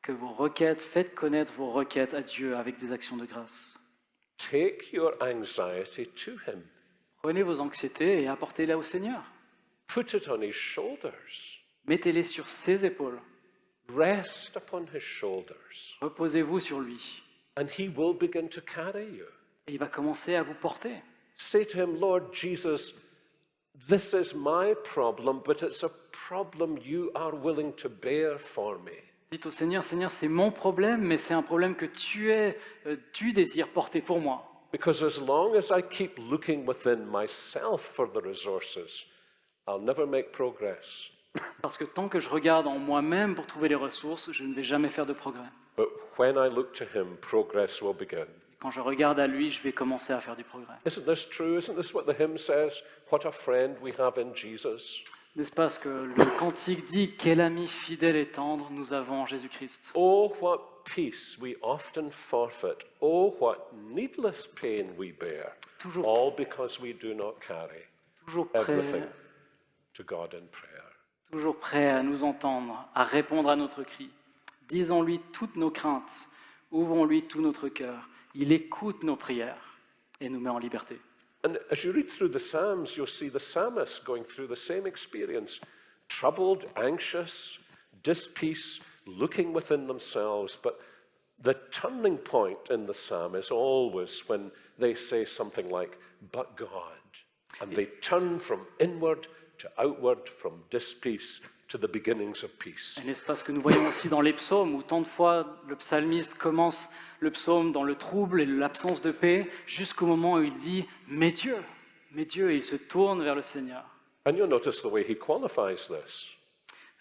Que vos requêtes, faites connaître vos requêtes à Dieu avec des actions de grâce. Take your anxiety to him. Prenez vos anxiétés et apportez-les au Seigneur. Put it on his shoulders. Mettez-les sur ses épaules. Rest upon his shoulders. Reposez-vous sur lui. And he will begin to carry you. Et il va commencer à vous porter. Say to him, Lord Jesus, this is my problem, but it's a problem you are willing to bear for me. Dites au Seigneur, Seigneur, c'est mon problème, mais c'est un problème que tu désires porter pour moi. Because as long as I keep looking within myself for the resources, I'll never make progress. Parce que tant que je regarde en moi-même pour trouver les ressources, je ne vais jamais faire de progrès. But when I look to him, progress will begin. Quand je regarde à lui, je vais commencer à faire du progrès. Isn't this true? Isn't this what the hymn says? What a friend we have in Jesus. N'est-ce pas ce que le cantique dit? Quel ami fidèle et tendre nous avons en Jésus-Christ. Oh, what peace we often forfeit. Oh, what needless pain we bear. Toujours, All because we do not carry toujours everything prêt, to God in prayer. toujours prêt à nous entendre, à répondre à notre cri. Disons-lui toutes nos craintes, ouvrons-lui tout notre cœur. Il écoute nos prières et nous met en liberté. And as you read through the Psalms, you'll see the psalmists going through the same experience. Troubled, anxious, dis-peace, looking within themselves. But the turning point in the psalm is always when they say something like, but God. And they turn from inward to outward, from dis-peace to the beginnings of peace. Et n'est-ce pas ce que nous voyons aussi dans les psaumes, où tant de fois le psalmiste commence le psaume dans le trouble et l'absence de paix, jusqu'au moment où il dit « Mais Dieu !» et il se tourne vers le Seigneur. And you'll notice the way he qualifies this.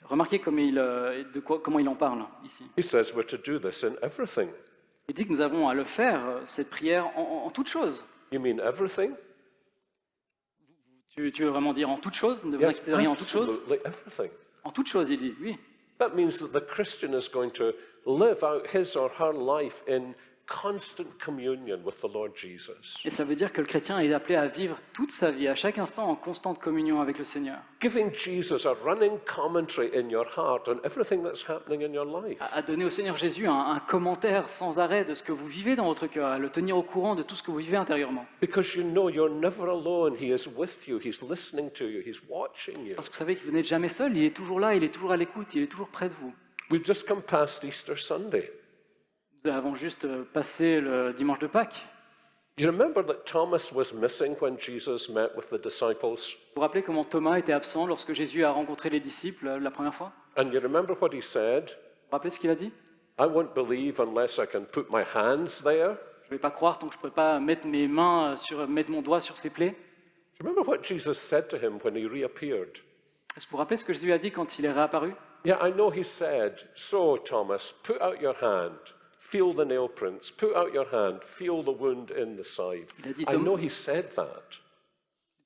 Remarquez comment il en parle ici. He says we're to do this in everything. Il dit que nous avons à le faire, cette prière, en toutes choses. You mean everything? Tu veux vraiment dire en toutes choses? Ne vous Yes, inquiétez de rien en toutes choses? absolutely everything. En toutes choses, il dit, oui. That means that the Christian is going to live out his or her life in constant communion with the Lord Jesus. Et ça veut dire que le chrétien est appelé à vivre toute sa vie, à chaque instant, en constante communion avec le Seigneur. Giving Jesus a running commentary in your heart on everything that's happening in your life. À donner au Seigneur Jésus un commentaire sans arrêt de ce que vous vivez dans votre cœur, à le tenir au courant de tout ce que vous vivez intérieurement. Because you know you're never alone. He is with you. He's listening to you. He's watching you. Parce que vous savez que vous n'êtes jamais seul, il est toujours là, il est toujours à l'écoute, il est toujours près de vous. We've just come past Easter Sunday. Nous avons juste passé le dimanche de Pâques. You remember that Thomas was missing when Jesus met with the disciples? Vous vous rappelez comment Thomas était absent lorsque Jésus a rencontré les disciples la première fois? And you remember what he said? Vous vous rappelez ce qu'il a dit? I won't believe unless I can put my hands there. Je ne vais pas croire tant que je ne pourrai pas mettre mettre mon doigt sur ses plaies. Do you remember what Jesus said to him when he reappeared? Est-ce que vous vous rappelez ce que Jésus a dit quand il est réapparu? Yeah, I know he said, so Thomas, put out your hand, feel the nail prints, put out your hand, feel the wound in the side. Il a dit, I know he said that.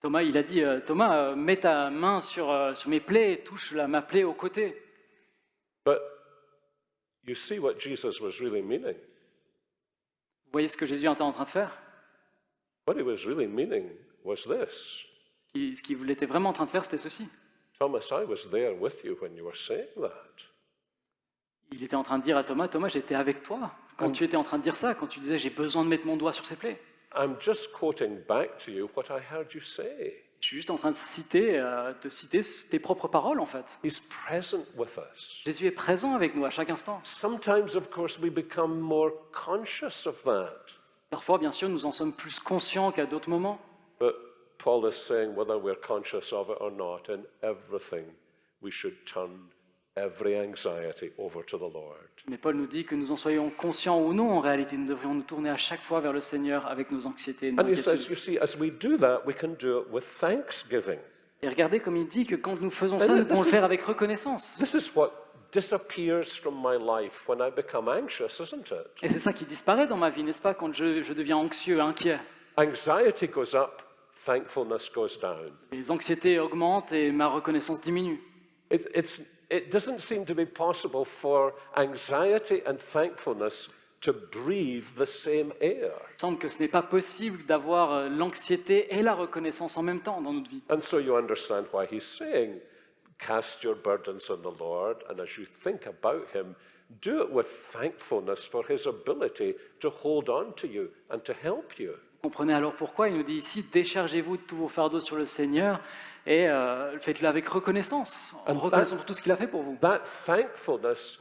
Thomas, il a dit, Thomas, mets ta main sur mes plaies et touche ma plaie au côté. But you see what Jesus was really meaning. Vous voyez ce que Jésus était en train de faire? What he was really meaning was this. Ce qu'il était vraiment en train de faire, c'était ceci. Thomas, I was there with you when you were saying that. Il était en train de dire à Thomas, Thomas, j'étais avec toi quand tu étais en train de dire ça, quand tu disais, j'ai besoin de mettre mon doigt sur ses plaies. I'm just quoting back to you what I heard you say. Je suis juste en train de te citer tes propres paroles, en fait. He's present with us. Jésus est présent avec nous à chaque instant. Sometimes, of course, we become more conscious of that. Parfois, bien sûr, nous en sommes plus conscients qu'à d'autres moments. But Paul is saying, whether we're conscious of it or not, in everything, we should turn every anxiety over to the Lord. Mais Paul nous dit que nous en soyons conscients ou non, en réalité, nous devrions nous tourner à chaque fois vers le Seigneur avec nos anxiétés et nos And he says, inquiétudes. you see, as we do that, we can do it with thanksgiving. Et regardez comme il dit que quand nous faisons ça, nous pouvons le faire avec reconnaissance. This is what disappears from my life when I become anxious, isn't it? Et c'est ça qui disparaît dans ma vie, n'est-ce pas, quand je deviens anxieux, inquiet. Anxiety goes up, thankfulness goes down. Les anxiétés augmentent et ma reconnaissance diminue. It doesn't seem to be possible for anxiety and thankfulness to breathe the same air. Il semble que ce n'est pas possible d'avoir l'anxiété et la reconnaissance en même temps dans notre vie. And so you understand why he's saying, cast your burdens on the Lord, and as you think about him, do it with thankfulness for his ability to hold on to you and to help you. Vous comprenez alors pourquoi il nous dit ici, déchargez-vous de tous vos fardeaux sur le Seigneur et faites-le avec reconnaissance, en reconnaissant pour tout ce qu'il a fait pour vous. That thankfulness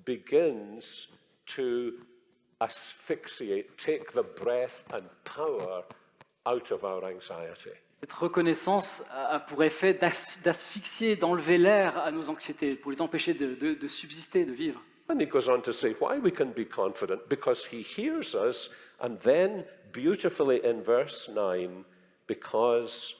begins to asphyxiate, take the breath and power out of our anxiety. Cette reconnaissance a pour effet d'asphyxier, d'enlever l'air à nos anxiétés, pour les empêcher de subsister, de vivre. And he goes on to say why we can be confident, because he hears us, and then beautifully in verse 9, because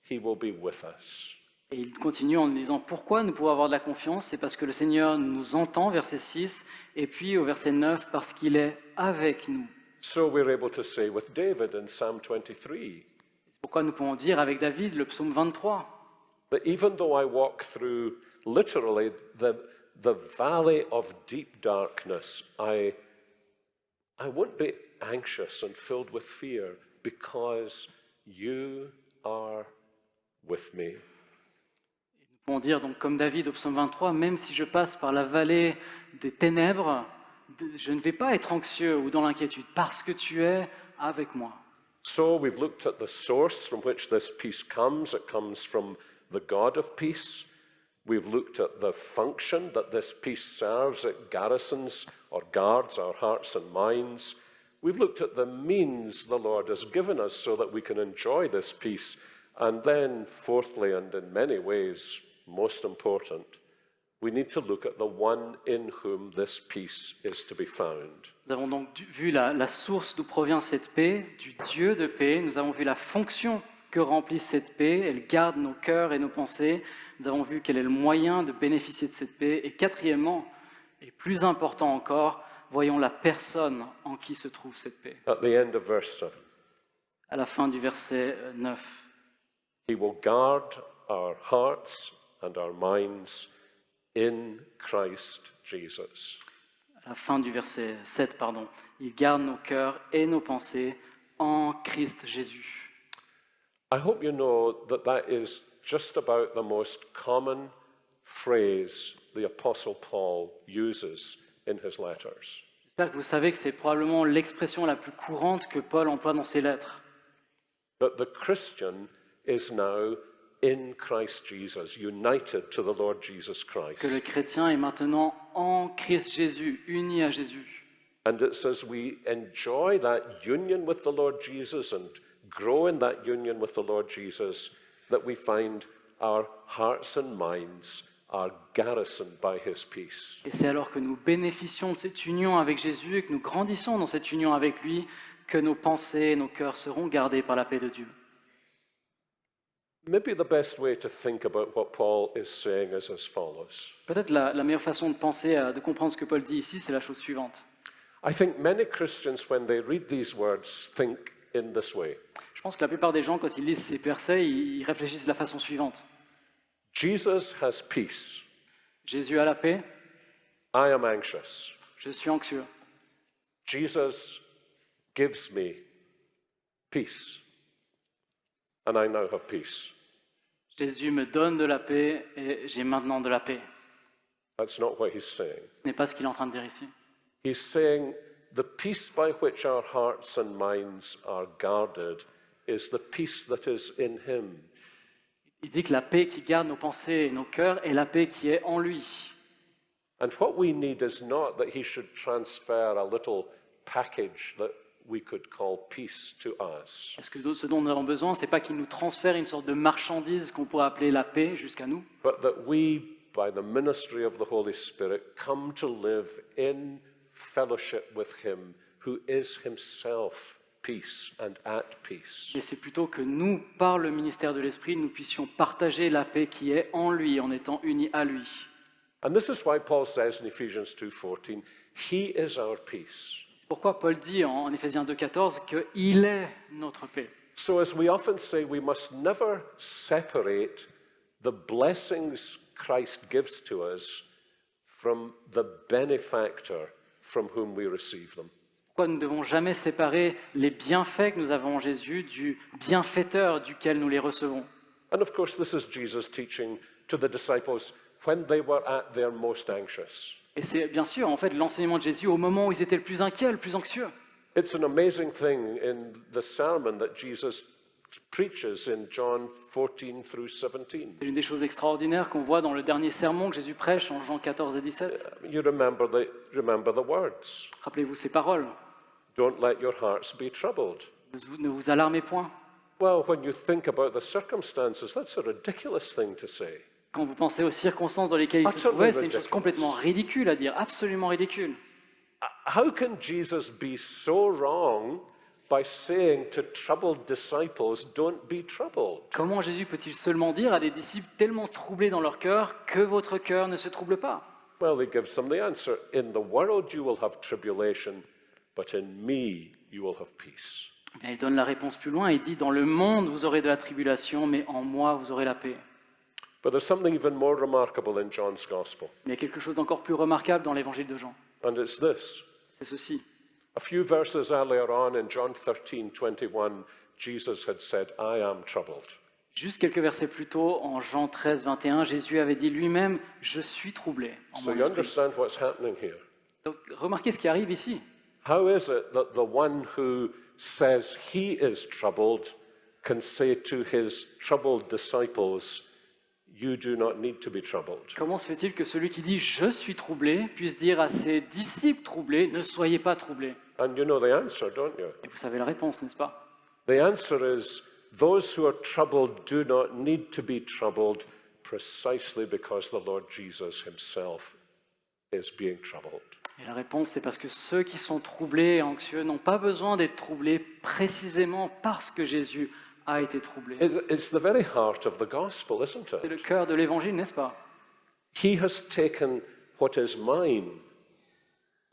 he will be with us. Et il continue en disant pourquoi nous pouvons avoir de la confiance, c'est parce que le Seigneur nous entend, verset 6, et puis au verset 9, parce qu'il est avec nous. So we're able to say with David in Psalm 23, C'est pourquoi nous pouvons dire avec David, le psaume 23, That even though I walk through literally the valley of deep darkness, I won't be anxious and filled with fear because you are with me. Nous pouvons dire donc comme David au psaume 23, même si je passe par la vallée des ténèbres, je ne vais pas être anxieux ou dans l'inquiétude parce que tu es avec moi. So we've looked at the source from which this peace comes. It comes from the God of peace. We've looked at the function that this peace serves. It garrisons or guards our hearts and minds. We've looked at the means the Lord has given us so that we can enjoy this peace. And then, fourthly, and in many ways most important, we need to look at the one in whom this peace is to be found. Nous avons donc vu la source d'où provient cette paix, du Dieu de paix. Nous avons vu la fonction que remplit cette paix. Elle garde nos cœurs et nos pensées. Nous avons vu quel est le moyen de bénéficier de cette paix. Et quatrièmement, et plus important encore, voyons la personne en qui se trouve cette paix. At the end of verse 7, À la fin du verset 9. He will guard our hearts and our minds in Christ Jesus. À la fin du verset 7, il garde nos cœurs et nos pensées en Christ Jésus. I hope you know that that is just about the most common phrase the Apostle Paul uses in his letters. J'espère que vous savez que c'est probablement l'expression la plus courante que Paul emploie dans ses lettres. That the Christian is now in Christ Jesus, united to the Lord Jesus Que le Christ. chrétien est maintenant en Christ Jésus, uni à Jésus. And it's as we enjoy that union with the Lord Jesus and grow in that union with the Lord Jesus that we find our hearts and minds are garrisoned by his peace. Et c'est alors que nous bénéficions de cette union avec Jésus et que nous grandissons dans cette union avec lui que nos pensées et nos cœurs seront gardés par la paix de Dieu. Maybe the best way to think about what Paul is saying is as follows. Peut-être la meilleure façon de penser, de comprendre ce que Paul dit ici, c'est la chose suivante. I think many Christians, when they read these words, think in this way. Je pense que la plupart des gens, quand ils lisent ces versets, ils réfléchissent de la façon suivante. Jesus has peace. Jésus a la paix, I am anxious. je suis anxieux. Jesus gives me peace. And I now have peace. Jésus me donne de la paix et j'ai maintenant de la paix. That's not what he's saying. Ce n'est pas ce qu'il est en train de dire ici. He's saying the peace by which our hearts and minds are guarded is the peace that is in him. Il dit que la paix qui garde nos pensées et nos cœurs est la paix qui est en lui. And what we need is not that he should transfer a little package that we could call peace to us. Parce que ce dont nous avons besoin, ce n'est pas qu'il nous transfère une sorte de marchandise qu'on pourrait appeler la paix jusqu'à nous, But that we, by the ministry of the Holy Spirit, come to live in fellowship with him who is himself peace and at peace. mais c'est plutôt que nous, par le ministère de l'Esprit, nous puissions partager la paix qui est en lui, en étant unis à lui. And this is why Paul says in Ephesians 2:14, he is our peace. C'est pourquoi Paul dit en Éphésiens 2,14 qu'il est notre paix. So as we often say, we must never separate the blessings Christ gives to us from the benefactor from whom we receive them. Pourquoi nous ne devons jamais séparer les bienfaits que nous avons en Jésus du bienfaiteur duquel nous les recevons. And of course, this is Jesus' teaching to the disciples when they were at their most anxious. Et c'est bien sûr en fait l'enseignement de Jésus au moment où ils étaient le plus inquiets, le plus anxieux. It's an amazing thing in the sermon that Jesus preaches in John 14 through 17. C'est l'une des choses extraordinaires qu'on voit dans le dernier sermon que Jésus prêche en Jean 14 et 17. You remember the words. Rappelez-vous ces paroles. Don't let your hearts be troubled. Ne vous alarmez point. Well, when you think about the circumstances, that's a ridiculous thing to say. Quand vous pensez aux circonstances dans lesquelles il se trouvait, c'est une chose complètement ridicule à dire, absolument ridicule. How can Jesus be so wrong by saying to troubled disciples, don't be troubled? Comment Jésus peut-il seulement dire à des disciples tellement troublés dans leur cœur que votre cœur ne se trouble pas? Well, he gives them the answer. In the world you will have tribulation, but in me you will have peace. Et il donne la réponse plus loin, il dit, dans le monde vous aurez de la tribulation, mais en moi vous aurez la paix. But there's something even more remarkable in John's Gospel, Mais il y a quelque chose d'encore plus remarquable dans l'évangile de Jean. and it's this. C'est ceci. A few verses earlier on in John 13:21, Jesus had said, I am troubled. Juste quelques versets plus tôt, en Jean 13, 21, Jésus avait dit lui-même « Je suis troublé en So mon you esprit understand what's happening here. ». Donc remarquez ce qui arrive ici. How is it that the one who says he is troubled can say to his troubled disciples, you do not need to be troubled? Comment se fait-il que celui qui dit « Je suis troublé » puisse dire à ses disciples troublés « Ne soyez pas troublés And you know the answer, don't you? » Et vous savez la réponse, n'est-ce pas? The answer is, those who are troubled do not need to be troubled precisely because the Lord Jesus himself is being troubled. Et la réponse, c'est parce que ceux qui sont troublés et anxieux n'ont pas besoin d'être troublés précisément parce que Jésus a été troublé. It's the very heart of the gospel, isn't C'est le it? cœur de l'évangile, n'est-ce pas? He has taken what is mine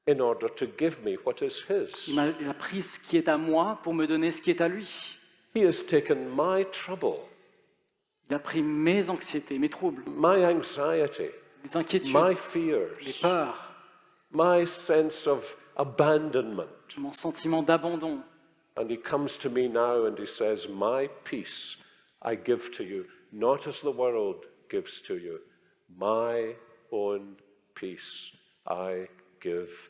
in order to give me what is his. Il a pris ce qui est à moi pour me donner ce qui est à lui. He has taken my trouble, Il a pris mes anxiétés, mes troubles, my anxiety, mes inquiétudes, my les fears, peurs, my sense of abandonment. mon sentiment d'abandon. And he comes to me now and he says, my peace I give to you, not as the world gives to you. My own peace I give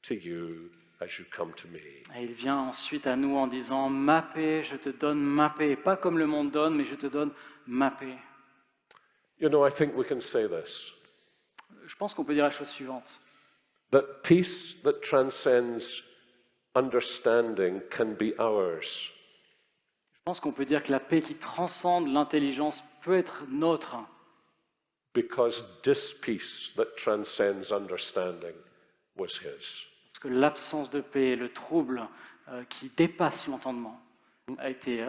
to you as you come to me. Et il vient ensuite à nous en disant « Ma paix, je te donne ma paix. Pas comme le monde donne, mais je te donne ma paix. You know, I think we can say this, » Je pense qu'on peut dire la chose suivante. that peace that transcends understanding can be ours Je pense qu'on peut dire que la paix qui transcende l'intelligence peut être nôtre. because this peace that transcends understanding was his. Parce que l'absence de paix, le trouble qui dépasse l'entendement a été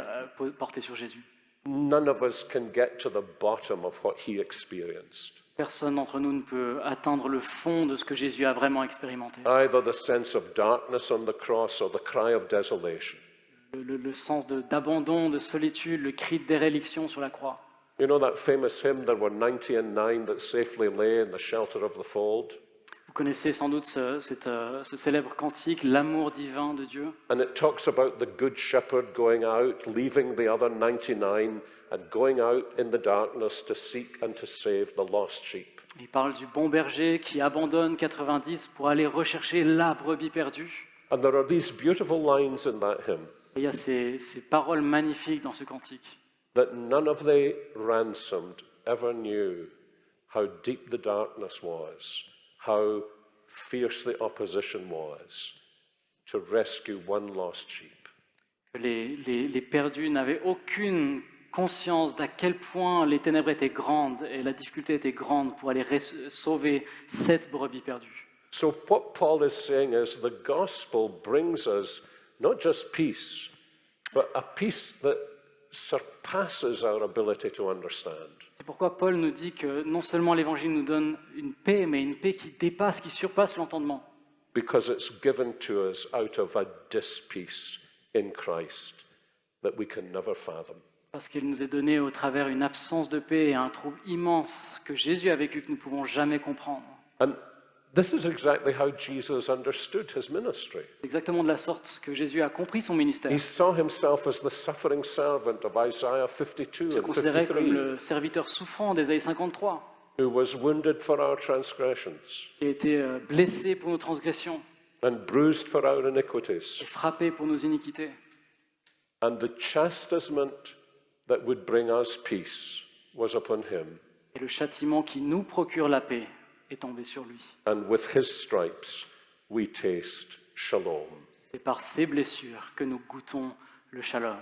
porté sur Jésus. None of us can get to the bottom of what he experienced. Personne d'entre nous ne peut atteindre le fond de ce que Jésus a vraiment expérimenté. Either the sense of darkness on the cross or the cry of desolation. Le sens d'abandon, de solitude, le cri de déréliction sur la croix. You know that famous hymn, there were 99 that safely lay in the shelter of the fold? Vous connaissez sans doute ce célèbre cantique, l'amour divin de Dieu. And it talks about the good shepherd going out, leaving the other 99 and going out in the darkness to seek and to save the lost sheep. Il parle du bon berger qui abandonne 90 pour aller rechercher la brebis perdue. And there are these beautiful lines in that hymn Et il y a ces paroles magnifiques dans ce cantique. that none of the ransomed ever knew how deep the darkness was, how fierce the opposition was to rescue one lost sheep. Que les perdus n'avaient aucune conscience d'à quel point les ténèbres étaient grandes et la difficulté était grande pour aller sauver cette brebis perdue. So what Paul is saying is the gospel brings us not just peace, but a peace that surpasses our ability to understand. C'est pourquoi Paul nous dit que non seulement l'Évangile nous donne une paix, mais une paix qui dépasse, qui surpasse l'entendement. Because it's given to us out of a dis-peace in Christ that we can never fathom. Parce qu'il nous est donné au travers une absence de paix et un trouble immense que Jésus a vécu que nous ne pouvons jamais comprendre. And this is exactly how Jesus understood his ministry. C'est exactement de la sorte que Jésus a compris son ministère. He saw himself as the suffering servant of Isaiah 52 Il se and considérait comme 53, le serviteur souffrant d'Ésaïe 53, who was wounded for our transgressions qui a été blessé pour nos transgressions and bruised for our iniquities. et frappé pour nos iniquités. And the chastisement that would bring us peace was upon him, Et le châtiment qui nous procure la paix est tombé sur lui. and with his stripes we taste shalom. C'est par ses blessures que nous goûtons le shalom.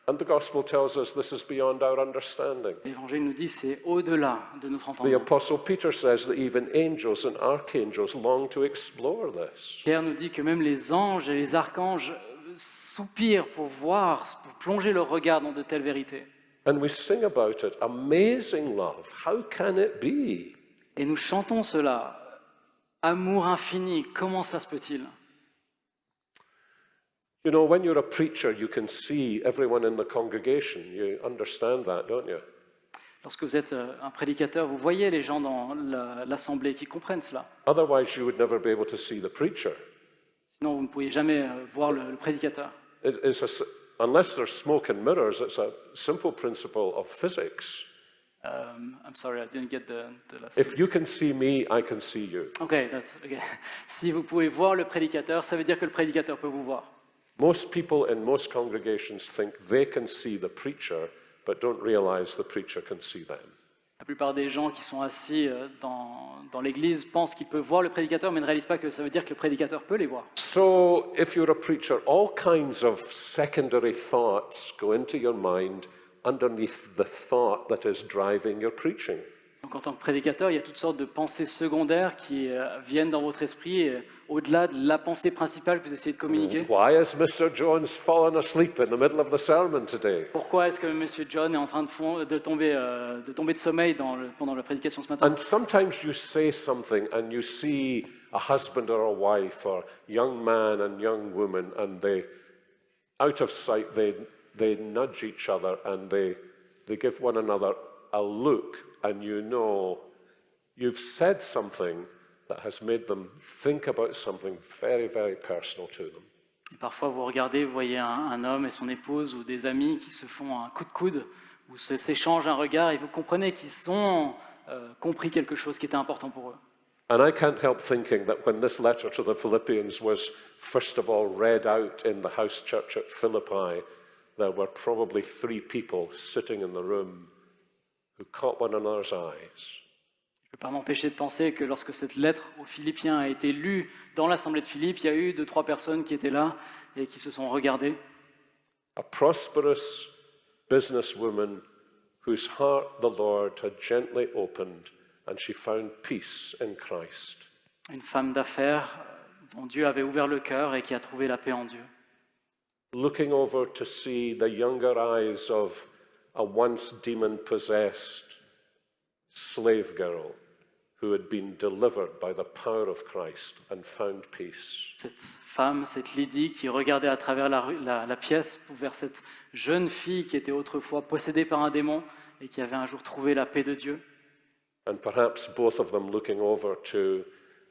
And the gospel tells us this is beyond our understanding. L'Évangile nous dit c'est au-delà de notre The entendement. apostle Peter says that even angels and archangels long to explore this. Pierre nous dit que même les anges et les archanges soupirent pour voir, pour plonger leur regard dans de telles vérités. And we sing about it. Amazing love. How can it be? Et nous chantons cela. Amour infini, comment ça se peut-il? You know, when you're a preacher, you can see everyone in the congregation. You understand that, don't you? Lorsque vous êtes un prédicateur, vous voyez les gens dans l'assemblée qui comprennent cela. Otherwise, you would never be able to see the preacher. Sinon, vous ne pourriez jamais voir le prédicateur. Unless there's smoke and mirrors, it's a simple principle of physics. I'm sorry, I didn't get the last. If you can see me, I can see you. Okay. Si vous pouvez voir le prédicateur, ça veut dire que le prédicateur peut vous voir. Most people in most congregations think they can see the preacher, but don't realize the preacher can see them. La plupart des gens qui sont assis dans l'église pensent qu'ils peuvent voir le prédicateur, mais ne réalisent pas que ça veut dire que le prédicateur peut les voir. So, if you're a preacher, all kinds of secondary thoughts go into your mind underneath the thought that is driving your preaching. Donc en tant que prédicateur, il y a toutes sortes de pensées secondaires qui viennent dans votre esprit, au-delà de la pensée principale que vous essayez de communiquer. Why has Mr. Jones fallen asleep in the middle of the sermon today? Pourquoi est-ce que M. John est en train de tomber de sommeil pendant la prédication ce matin? And sometimes you say something and you see a husband or a wife or young man and young woman and they, out of sight, they nudge each other and they give one another a look, and you know you've said something that has made them think about something very, very personal to them. Et parfois, vous regardez, vous voyez un homme et son épouse ou des amis qui se font un coup de coude ou s'échangent un regard et vous comprenez qu'ils ont compris quelque chose qui était important pour eux. And I can't help thinking that when this letter to the Philippians was first of all read out in the house church at Philippi, there were probably 3 people sitting in the room who caught one another's eyes. Je ne peux pas m'empêcher de penser que lorsque cette lettre aux Philippiens a été lue dans l'assemblée de Philippe, il y a eu 2-3 personnes qui étaient là et qui se sont regardées. A prosperous businesswoman whose heart the Lord had gently opened, and she found peace in Christ. Une femme d'affaires dont Dieu avait ouvert le cœur et qui a trouvé la paix en Dieu. Looking over to see the younger eyes of a once demon-possessed slave girl who had been delivered by the power of Christ and found peace. Cette femme, cette Lydie, qui regardait à travers la pièce vers cette jeune fille qui était autrefois possédée par un démon et qui avait un jour trouvé la paix de Dieu. And perhaps both of them looking over to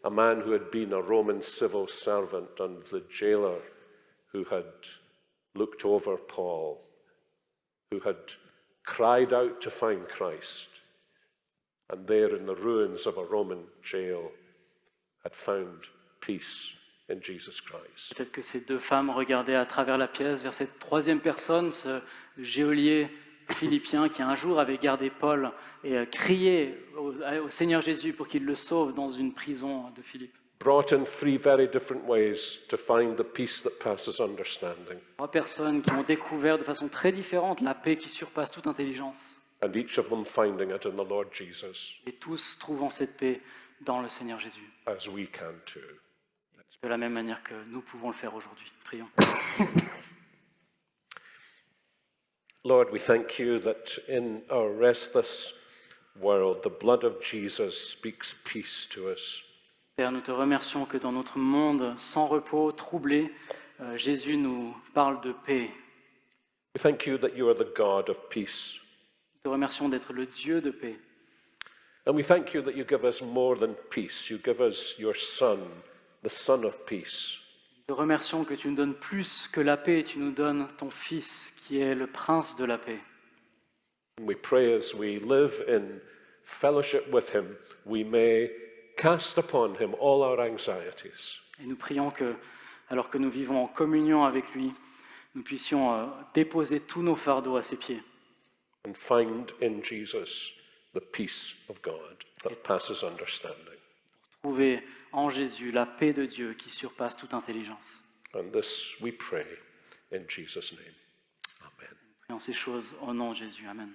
a man who had been a Roman civil servant and the jailer who had looked over Paul, who had cried out to find Christ, and there in the ruins of a Roman jail had found peace in Jesus Christ. Peut-être que ces 2 femmes regardaient à travers la pièce vers cette 3e personne, ce geôlier philippien qui un jour avait gardé Paul et crié au Seigneur Jésus pour qu'il le sauve dans une prison de Philippe. Brought in 3 very different ways to find the peace that passes understanding. 3 personnes qui ont découvert de façon très différente la paix qui surpasse toute intelligence. And each of them finding it in the Lord Jesus, Et tous trouvant cette paix dans le Seigneur Jésus. as we can too. De la même manière que nous pouvons le faire aujourd'hui. Prions. Lord, we thank you that in our restless world, the blood of Jesus speaks peace to us. Père, nous te remercions que dans notre monde sans repos, troublé, Jésus nous parle de paix. We thank you that you are the God of peace. Nous te remercions d'être le Dieu de paix. And we thank you that you give us more than peace. You give us your Son, the Son of peace. Nous te remercions que tu nous donnes plus que la paix, tu nous donnes ton Fils qui est le Prince de la paix. And we pray as we live in fellowship with him, we may cast upon him all our anxieties. Et nous prions que, alors que nous vivons en communion avec lui, nous puissions déposer tous nos fardeaux à ses pieds. And find in Jesus the peace of God that passes understanding. Trouver en Jésus la paix de Dieu qui surpasse toute intelligence. And this we pray in Jesus' name. Amen. Prions ces choses au nom de Jésus. Amen.